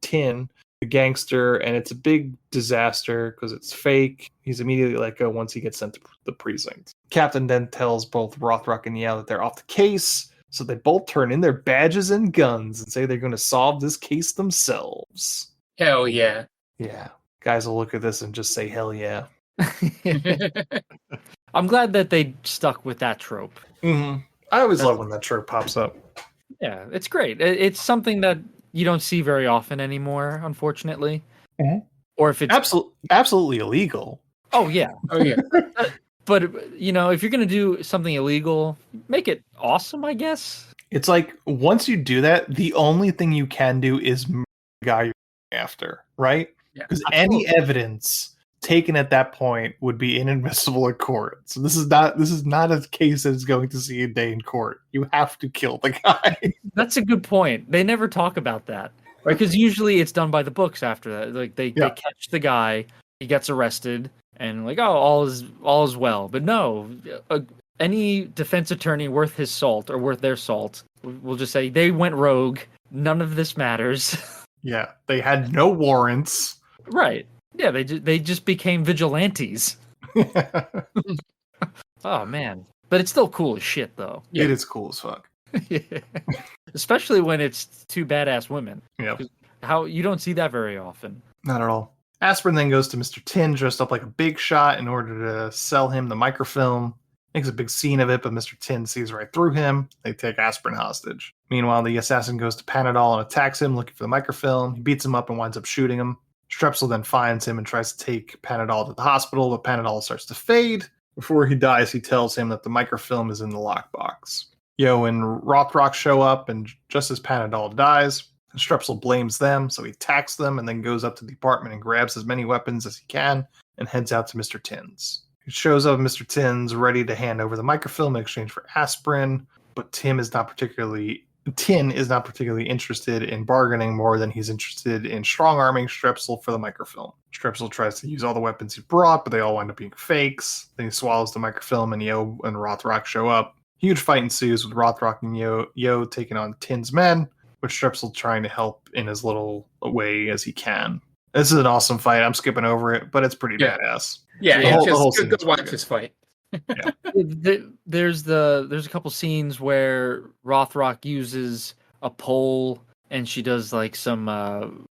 Tin, the gangster, and it's a big disaster because it's fake. He's immediately let go once he gets sent to the precinct. Captain then tells both Rothrock and Yeoh that they're off the case, so they both turn in their badges and guns and say they're going to solve this case themselves. Hell yeah. Yeah. Guys will look at this and just say, hell yeah. I'm glad that they stuck with that trope. Mm-hmm. I always love when that trope pops up. Yeah, it's great. It's something that you don't see very often anymore, unfortunately. Mhm. Or if it's absolutely illegal. Oh yeah. Oh yeah. But if you're gonna do something illegal, make it awesome, I guess. It's like once you do that, the only thing you can do is murder the guy you're after, right? Because any evidence taken at that point would be inadmissible in court. So this is not a case that is going to see a day in court. You have to kill the guy. That's a good point. They never talk about that, right? Because usually it's done by the books after that. Like they catch the guy, he gets arrested, and like, oh, all is well. But no, any defense attorney worth his salt or worth their salt will just say they went rogue. None of this matters. Yeah, they had no warrants. Right. Yeah, they just became vigilantes. Oh man, but it's still cool as shit though. Yeah. It is cool as fuck. Yeah. Especially when it's two badass women. Yeah. How you don't see that very often. Not at all. Aspirin then goes to Mr. Tin dressed up like a big shot in order to sell him the microfilm. Makes a big scene of it, but Mr. Tin sees right through him. They take Aspirin hostage. Meanwhile, the assassin goes to Panadol and attacks him, looking for the microfilm. He beats him up and winds up shooting him. Strepsil then finds him and tries to take Panadol to the hospital, but Panadol starts to fade. Before he dies, he tells him that the microfilm is in the lockbox. Yeoh and Rothrock show up, and just as Panadol dies, Strepsil blames them, so he attacks them and then goes up to the apartment and grabs as many weapons as he can and heads out to Mr. Tin's. He shows up Mr. Tin's ready to hand over the microfilm in exchange for aspirin, but Tin is not particularly interested in bargaining more than he's interested in strong-arming Strepsil for the microfilm. Strepsil tries to use all the weapons he brought, but they all wind up being fakes. Then he swallows the microfilm, and Yeoh and Rothrock show up. Huge fight ensues with Rothrock and Yeoh taking on Tin's men, with Strepsil trying to help in as little way as he can. This is an awesome fight. I'm skipping over it, but it's pretty badass. Yeah, The whole scene just is go watch pretty this fight. There's a couple scenes where Rothrock uses a pole and she does like some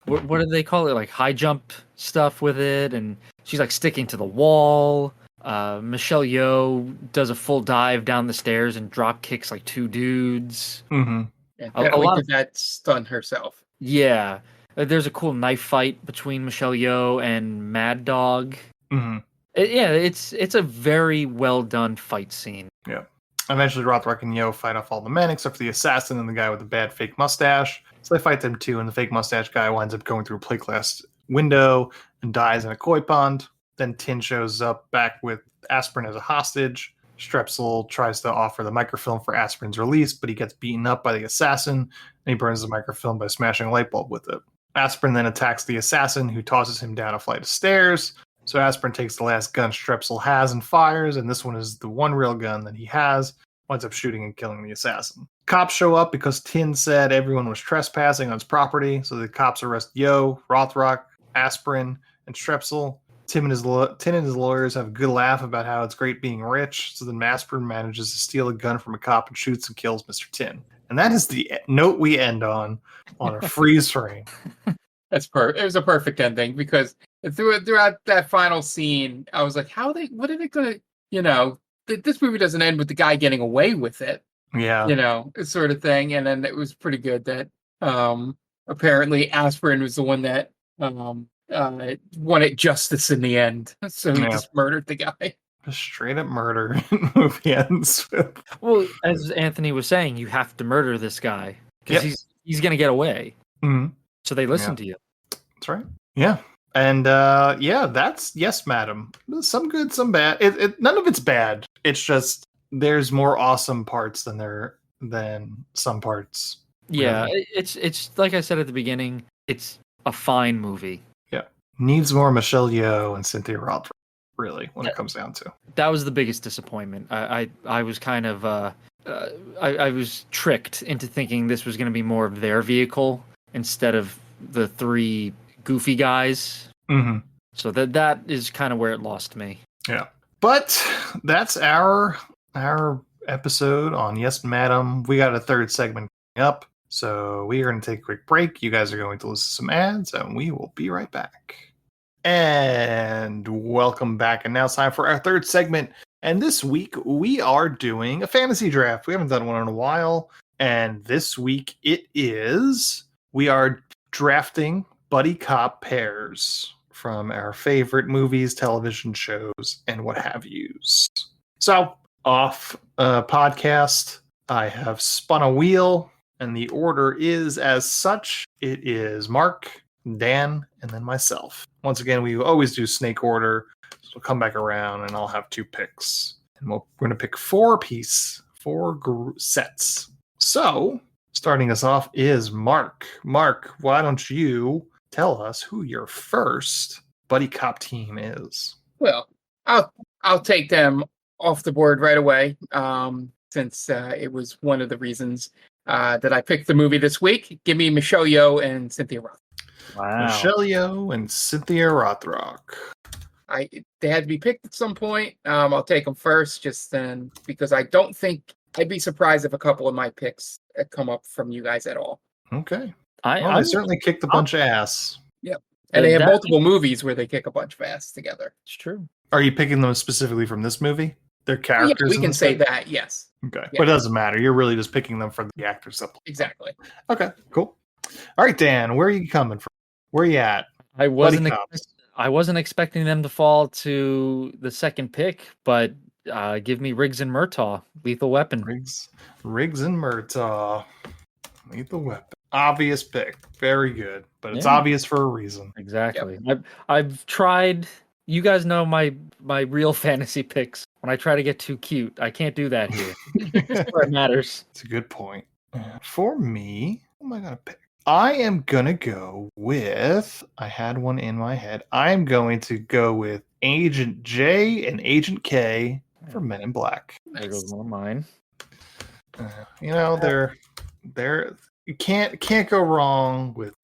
what do they call it, like high jump stuff with it, and she's like sticking to the wall. Michelle Yeoh does a full dive down the stairs and drop kicks like two dudes. Mm-hmm. Yeah, A lot did that stun herself. Yeah, there's a cool knife fight between Michelle Yeoh and Mad Dog. Mm-hmm. It's a very well done fight scene. Yeah. Eventually, Rothrock and Yeoh fight off all the men except for the assassin and the guy with the bad fake mustache. So they fight them too, and the fake mustache guy winds up going through a plate glass window and dies in a koi pond. Then Tin shows up back with aspirin as a hostage. Strepsil tries to offer the microfilm for Aspirin's release, but he gets beaten up by the assassin, and he burns the microfilm by smashing a light bulb with it. Aspirin then attacks the assassin, who tosses him down a flight of stairs. So Aspirin takes the last gun Strepsil has and fires, and this one is the one real gun that he has, winds up shooting and killing the assassin. Cops show up because Tin said everyone was trespassing on his property, so the cops arrest Yo, Rothrock, Aspirin, and Strepsil. Tin and his lawyers have a good laugh about how it's great being rich, so then Aspirin manages to steal a gun from a cop and shoots and kills Mr. Tin. And that is the note we end on a freeze frame. That's It was a perfect ending because throughout that final scene, I was like, what are they gonna, this movie doesn't end with the guy getting away with it, Yeah. sort of thing. And then it was pretty good that apparently Aspirin was the one that wanted justice in the end. So he just murdered the guy. Just straight up murder movie ends with. Well, as Anthony was saying, you have to murder this guy because he's going to get away. Mhm. So they listen to you. That's right. Yeah. And that's Yes, Madam. Some good, some bad. None of it's bad. It's just there's more awesome parts than some parts. Yeah, Really. it's like I said at the beginning, it's a fine movie. Yeah. Needs more Michelle Yeoh and Cynthia Rothrock, really, when it comes down to. That was the biggest disappointment. I was kind of I was tricked into thinking this was going to be more of their vehicle instead of the three goofy guys. Mm-hmm. So that is kind of where it lost me. Yeah. But that's our episode on Yes, Madam. We got a third segment coming up, so we are going to take a quick break. You guys are going to listen to some ads, and we will be right back. And welcome back. And now it's time for our third segment. And this week we are doing a fantasy draft. We haven't done one in a while. And this week we are drafting buddy cop pairs from our favorite movies, television shows, and what have yous. So, off podcast, I have spun a wheel, and the order is as such. It is Mark, Dan, and then myself. Once again, we always do snake order, so we'll come back around, and I'll have 2 picks. And we're going to pick 4 sets. So, starting us off is Mark. Mark, why don't you tell us who your first buddy cop team is? Well, I'll take them off the board right away, since it was one of the reasons that I picked the movie this week. Give me Michelle Yeoh and Cynthia Rothrock. Wow. Michelle Yeoh and Cynthia Rothrock. They had to be picked at some point. I'll take them first, just then, because I don't think I'd be surprised if a couple of my picks had come up from you guys at all. Okay. I They certainly kicked a bunch of ass. Yep. And they have multiple movies where they kick a bunch of ass together. It's true. Are you picking them specifically from this movie? Their Yeah, characters? we in can this say movie? that, yes. Okay. Yeah. But it doesn't matter. You're really just picking them for the actors. That play. Exactly. Okay, cool. All right, Dan, where are you coming from? Where are you at? I wasn't cops. I wasn't expecting them to fall to the second pick, but give me Riggs and Murtaugh, Lethal Weapon. Riggs and Murtaugh. Lethal Weapon. Obvious pick. Very good. But it's Yeah. obvious for a reason. Exactly. I've tried. You guys know my real fantasy picks. When I try to get too cute, I can't do that here. That's where it matters. It's a good point. For me, who am I going to pick? I am going to go with, I had one in my head. I'm going to go with Agent J and Agent K for Men in Black. There goes one of mine. They're you can't go wrong with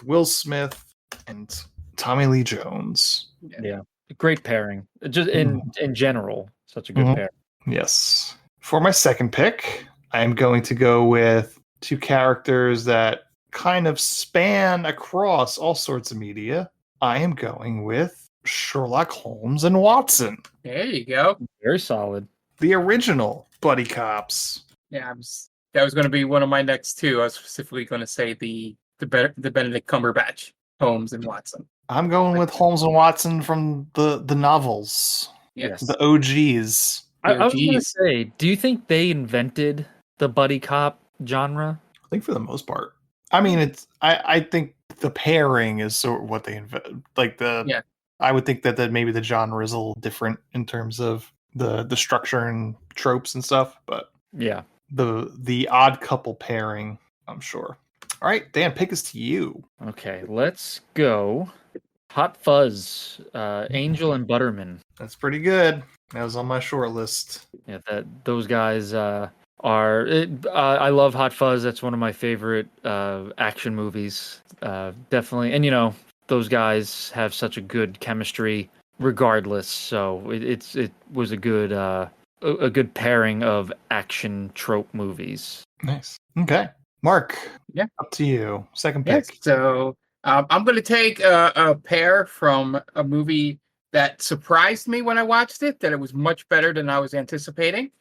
Will Smith and Tommy Lee Jones. Yeah. Great pairing. Just in general, such a good Mhm. pair. Yes. For my second pick, I am going to go with 2 characters that kind of span across all sorts of media. I am going with Sherlock Holmes and Watson, There you go. Very solid. the original buddy cops. Yeah, that was going to be one of my next 2. I was specifically going to say the Benedict Cumberbatch, Holmes and Watson. I'm going with Holmes and Watson from the novels, Yes. the OGs. I was going to geez. say, do you think they invented the buddy cop genre? I think for the most part. I mean, it's. I think the pairing is sort of what they invent. Like the. Yeah. I would think that maybe the genre is a little different in terms of the structure and tropes and stuff, but Yeah. the odd couple pairing, I'm sure. All right, Dan, pick us to you. Okay, let's go. Hot Fuzz, Angel and Butterman. That's pretty good. That was on my short list. Yeah, those guys are. I love Hot Fuzz. That's one of my favorite action movies. Definitely, and those guys have such a good chemistry, regardless. So it was a good pairing of action trope movies. Nice. Okay, Mark. Yeah. Up to you. Second Yes. pick. So I'm going to take a pair from a movie that surprised me when I watched it, that it was much better than I was anticipating,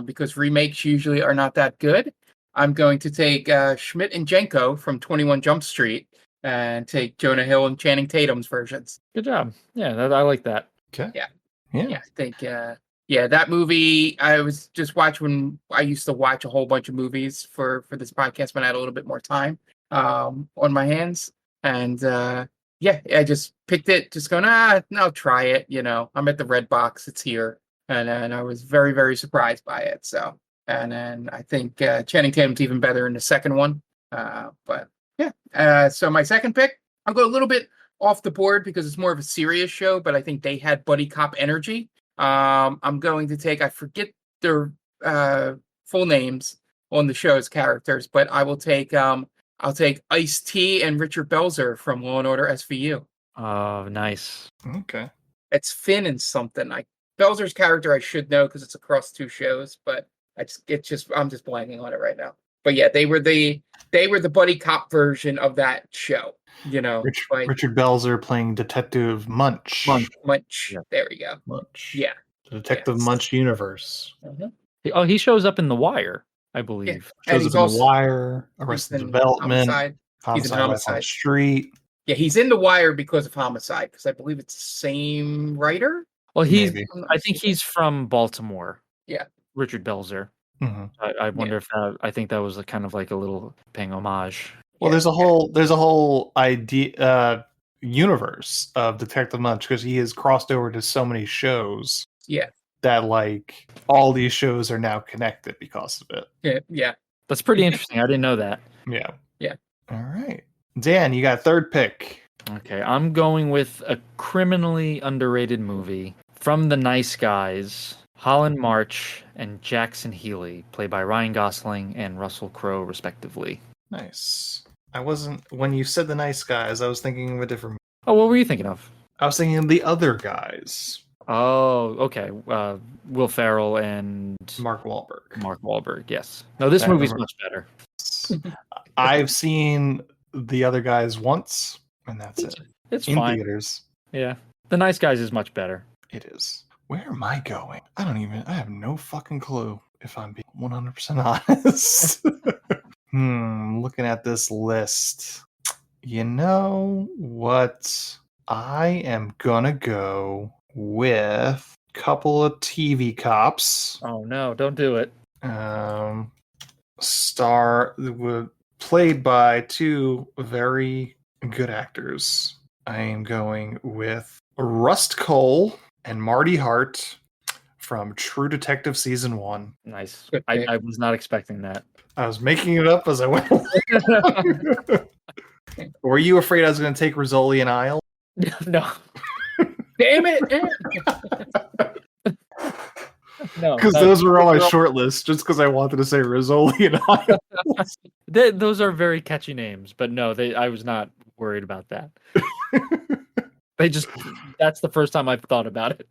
because remakes usually are not that good. I'm going to take Schmidt and Jenko from 21 Jump Street and take Jonah Hill and Channing Tatum's versions. Good job. Yeah, I like that. Okay. Yeah. Yeah. Yeah, I think, that movie, I was just watching when I used to watch a whole bunch of movies for this podcast when I had a little bit more time on my hands. And I just picked it, just going, I'll try it. I'm at the Red Box, it's here. And I was very, very surprised by it. So, and then I think Channing Tatum's even better in the second one. So my second pick, I'll go a little bit off the board because it's more of a serious show, but I think they had buddy cop energy. I'm going to take, I forget their full names on the show's characters, but I will take I'll take Ice-T and Richard Belzer from Law & Order SVU. Oh, nice. Okay. It's Finn and something. Belzer's character I should know because it's across two shows, but I'm just blanking on it right now. But yeah, they were the buddy cop version of that show. Richard Belzer playing Detective Munch. Munch. Yeah. There we go. Munch. Yeah. The Detective Yes. Munch universe. Mm-hmm. He shows up in The Wire, I believe. And Shows he's up in also- The Wire, Arrested He's in Development, Homicide. He's in Homicide Life on the Homicide. Street. Yeah, he's in The Wire because of Homicide, because I believe it's the same writer. Well, Maybe. I think he's from Baltimore. Yeah. Richard Belzer. Mhm. I wonder if I think that was kind of like a little paying homage. Well, Yeah. there's a whole idea universe of Detective Munch because he has crossed over to so many shows Yeah. that like all these shows are now connected because of it. Yeah. That's pretty interesting. I didn't know that. Yeah. Yeah. All right. Dan, you got third pick. Okay, I'm going with a criminally underrated movie from The Nice Guys, Holland March and Jackson Healy, played by Ryan Gosling and Russell Crowe, respectively. Nice. When you said The Nice Guys, I was thinking of a different. Oh, what were you thinking of? I was thinking of The Other Guys. Oh, okay. Will Ferrell and Mark Wahlberg. Mark Wahlberg, yes. No, this I movie's remember. much better. I've seen The Other Guys once, and that's it. It's In fine. theaters. Yeah. The Nice Guys is much better. It is. Where am I going? I have no fucking clue if I'm being 100% honest. Looking at this list. You know what? I am gonna go with a couple of TV cops. Oh, no, don't do it. Played by two very good actors. I am going with Rust Cole and Marty Hart from True Detective Season 1. Nice. Good pick. I was not expecting that. I was making it up as I went along. Were you afraid I was going to take Rizzoli and Isle? No. Damn it! No. Because those were on my short list, just because I wanted to say Rizzoli and Isle. Those are very catchy names, but no, I was not worried about that. That's the first time I've thought about it.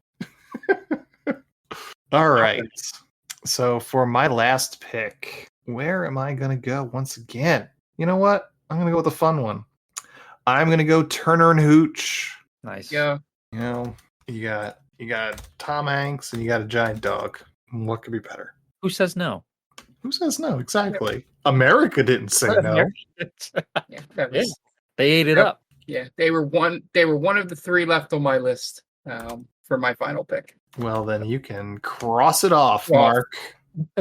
All right. So for my last pick, where am I going to go once again? You know what? I'm going to go with a fun one. I'm going to go Turner and Hooch. Nice. Yeah. You got Tom Hanks and you got a giant dog. What could be better? Who says no? Who says no? Exactly. America didn't say no. Yeah. That was, They ate it Yep. up. yeah. They were one of the three left on my list for my final pick. Well, then you can cross it off, Well, Mark.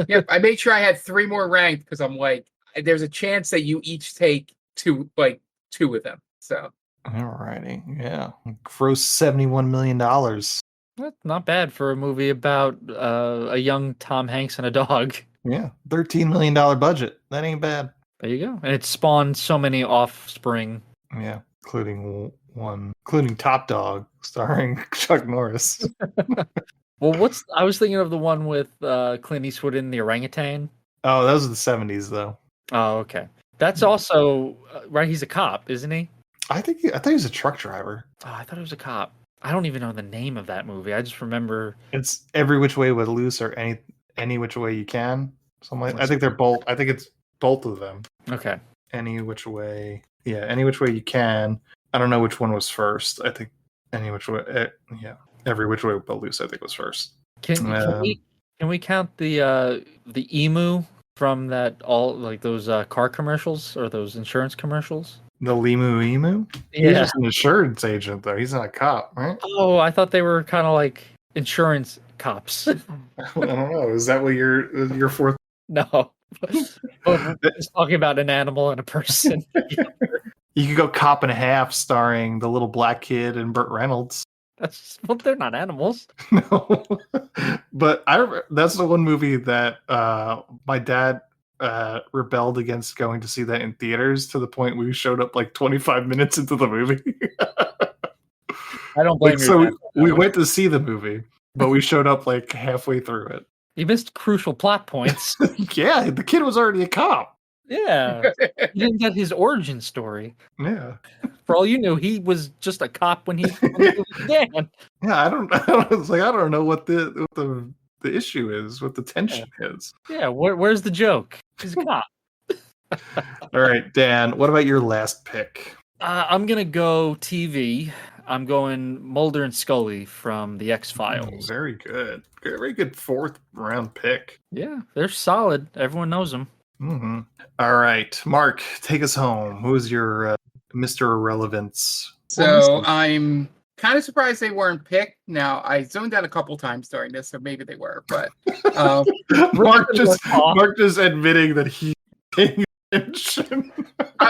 Yep. I made sure I had three more ranked because I'm like, there's a chance that you each take two of them. So All righty. Yeah. Gross $71 million. That's not bad for a movie about a young Tom Hanks and a dog. Yeah, $13 million budget. That ain't bad. There you go. And it spawned so many offspring. Yeah, including Top Dog, starring Chuck Norris. Well, I was thinking of the one with Clint Eastwood in the orangutan. Oh, those are the 70s, though. Oh, okay. That's also right. He's a cop, isn't he? I thought he was a truck driver. Oh, I thought he was a cop. I don't even know the name of that movie. I just remember It's Every Which Way But Loose or Any Which Way You Can. Something like, I think they're both. I think it's both of them. Okay. Any Which Way. Yeah, Any Which Way You Can. I don't know which one was first. I think Any Which Way. Every Which Way But Loose, I think, was first. Can we count the emu from those car commercials or those insurance commercials? The Limu Emu? He's Yeah. just an insurance agent, though. He's not a cop, right? Oh, I thought they were kind of like insurance cops. I don't know. Is that what your fourth? No. But just talking about an animal and a person. You could go Cop and a Half, starring the little black kid and Burt Reynolds. They're not animals. No, but that's the one movie that my dad rebelled against going to see that in theaters, to the point we showed up like 25 minutes into the movie. I don't blame you. So we went to see the movie, but we showed up like halfway through it. You missed crucial plot points. Yeah, the kid was already a cop. Yeah. You didn't get his origin story. Yeah. For all you knew, he was just a cop when the movie began. Yeah, I don't know what the issue is, what the tension is. Yeah, where's the joke? He's a cop. All right, Dan, what about your last pick? I'm gonna go TV. I'm going Mulder and Scully from the X-Files. Very good. Very good fourth round pick. Yeah, they're solid. Everyone knows them. Mm-hmm. All right, Mark, take us home. Who's your Mr. Irrelevance? So I'm kind of surprised they weren't picked. Now, I zoned out a couple times during this, so maybe they were. But Mark just admitting that he's paying attention.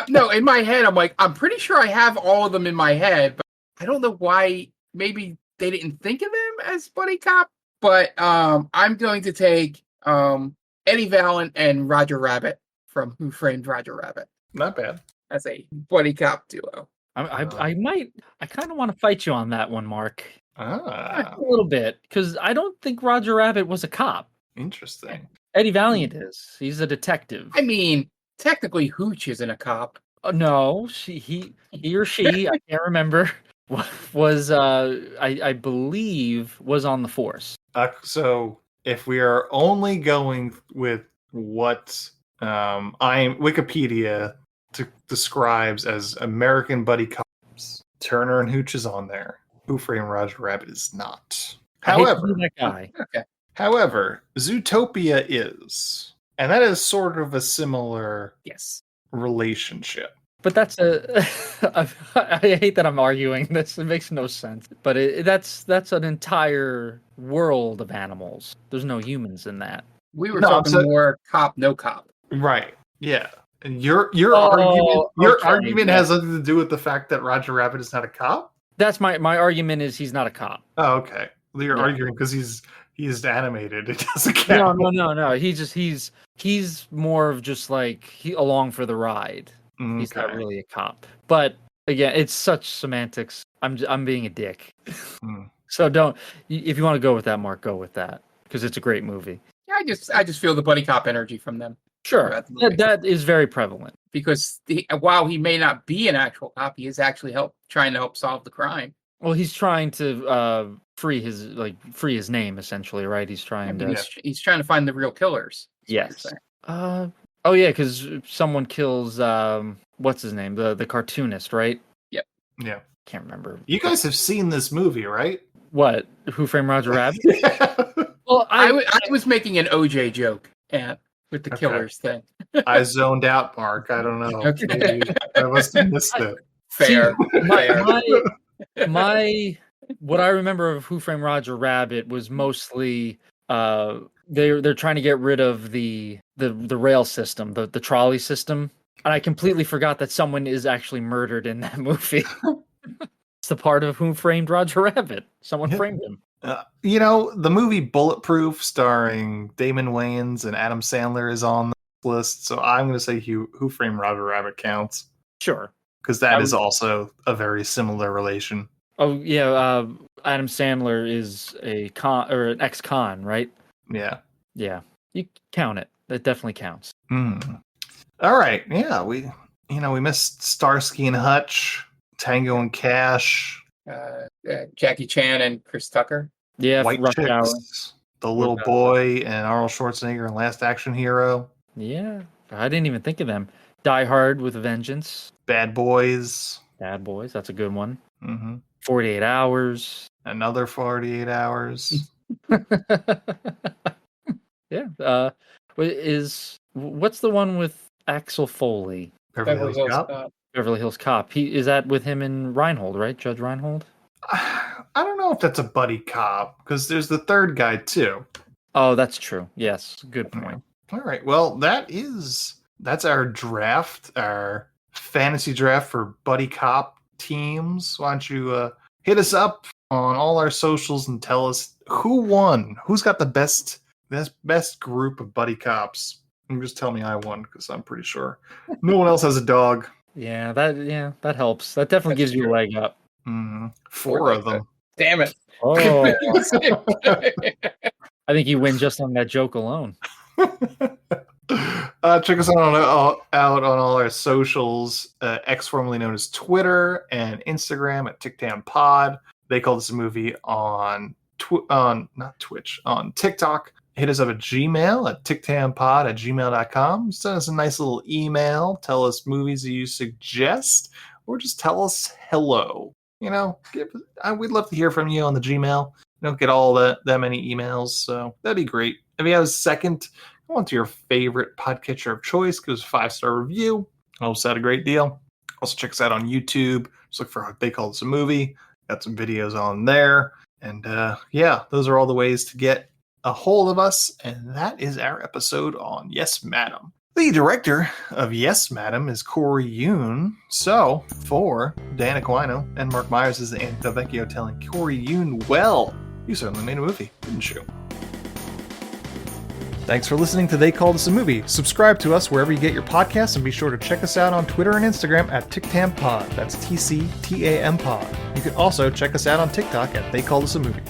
no, in my head, I'm like, I'm pretty sure I have all of them in my head, but I don't know why. Maybe they didn't think of them as buddy cop. But I'm going to take Eddie Valiant and Roger Rabbit from Who Framed Roger Rabbit Not bad. as a buddy cop duo. I kind of want to fight you on that one, Mark. Ah, A little bit, because I don't think Roger Rabbit was a cop. interesting. Eddie Valiant is. He's a detective. I mean, technically, Hooch isn't a cop. No, he or she, I can't remember, was I believe was on the force. So if we are only going with what Wikipedia describes as American buddy cops, Turner and Hooch is on there. Who Framed Roger Rabbit is not. I hate to However, be that guy. However, Zootopia is, and that is sort of a similar Yes. relationship. But that's I hate that I'm arguing this. It makes no sense. But that's an entire world of animals. There's no humans in that. We were No, talking so- more cop, no cop. Right. Yeah. And your Oh, argument yeah. has something to do with the fact that Roger Rabbit is not a cop? That's my argument is he's not a cop. Oh, okay. You're Yeah. arguing because he's animated. It doesn't No, count. no. He's more of just like along for the ride. He's not Okay. really a cop. But again, it's such semantics. I'm being a dick. Hmm. So if you want to go with that, Mark, go with that because it's a great movie. Yeah, I just feel the buddy cop energy from them. Sure, Throughout the movie. that is very prevalent. Because while he may not be an actual cop, he is actually trying to help solve the crime. Well, he's trying to free his name essentially, right? He's trying to. He's trying to find the real killers. is what you're Yes. saying. Oh yeah, because someone kills what's his name, the cartoonist, right? Yeah. Can't remember. You guys have seen this movie, right? What? Who Framed Roger Rabbit? Well, I was making an OJ joke with the Okay. killers thing. I zoned out, Mark. I don't know. Okay. Maybe I must have missed it. Fair. fair. my what I remember of Who Framed Roger Rabbit was mostly they're trying to get rid of the rail system, the trolley system, and I completely forgot that someone is actually murdered in that movie. It's the part of Who Framed Roger Rabbit. Someone Yeah. framed him. The movie Bulletproof, starring Damon Wayans and Adam Sandler, is on the list. So I'm going to say Who Framed Roger Rabbit counts, Sure. because that is also a very similar relation. Oh yeah, Adam Sandler is a con or an ex-con, right? Yeah. Yeah, you count it. That definitely counts. All right. Yeah, we missed Starsky and Hutch, Tango and Cash, Jackie Chan and Chris Tucker. Yeah, White Rush Chicks, Hour. The Little Boy, and Arnold Schwarzenegger in Last Action Hero, Yeah, I didn't even think of them. Die Hard with a Vengeance. Bad Boys, Bad Boys, that's a good one. hmm 48 Hours. Another 48 Hours. Yeah. What's the one with Axel Foley? Beverly Hills Cop. Beverly Hills Cop. Is that with him and Reinhold, right? Judge Reinhold? I don't know if that's a buddy cop, because there's the third guy too. Oh, that's true. Yes, good point. All right. Well, that's our draft, our fantasy draft for buddy cop teams. Why don't you hit us up on all our socials and tell us who won? Who's got the best group of buddy cops? And just tell me I won, because I'm pretty sure no one else has a dog. Yeah, that helps. That definitely gives you a leg up. Four of them. Damn it. Oh, I think you win just on that joke alone. Check us out on all our socials, X formerly known as Twitter and Instagram at TickTamPod. They call this a movie on TikTok. Hit us up at Gmail at ticktampod@gmail.com. Send us a nice little email. Tell us movies that you suggest, or just tell us hello. We'd love to hear from you on the Gmail. You don't get all that many emails, so that'd be great. If you have a second, go on to your favorite podcatcher of choice, give us a 5-star review. Helps out a great deal. Also check us out on YouTube. Just look for They Call This a Movie. Got some videos on there. And those are all the ways to get a hold of us. And that is our episode on Yes, Madam. The director of Yes, Madam is Corey Yoon. So, for Dan Aquino and Mark Myers is Andy Del Vecchio telling Corey Yoon, well, you certainly made a movie, didn't you? Thanks for listening to They Call This a Movie. Subscribe to us wherever you get your podcasts, and be sure to check us out on Twitter and Instagram at TickTamPod. That's TCTAM Pod. You can also check us out on TikTok at They Call This a Movie.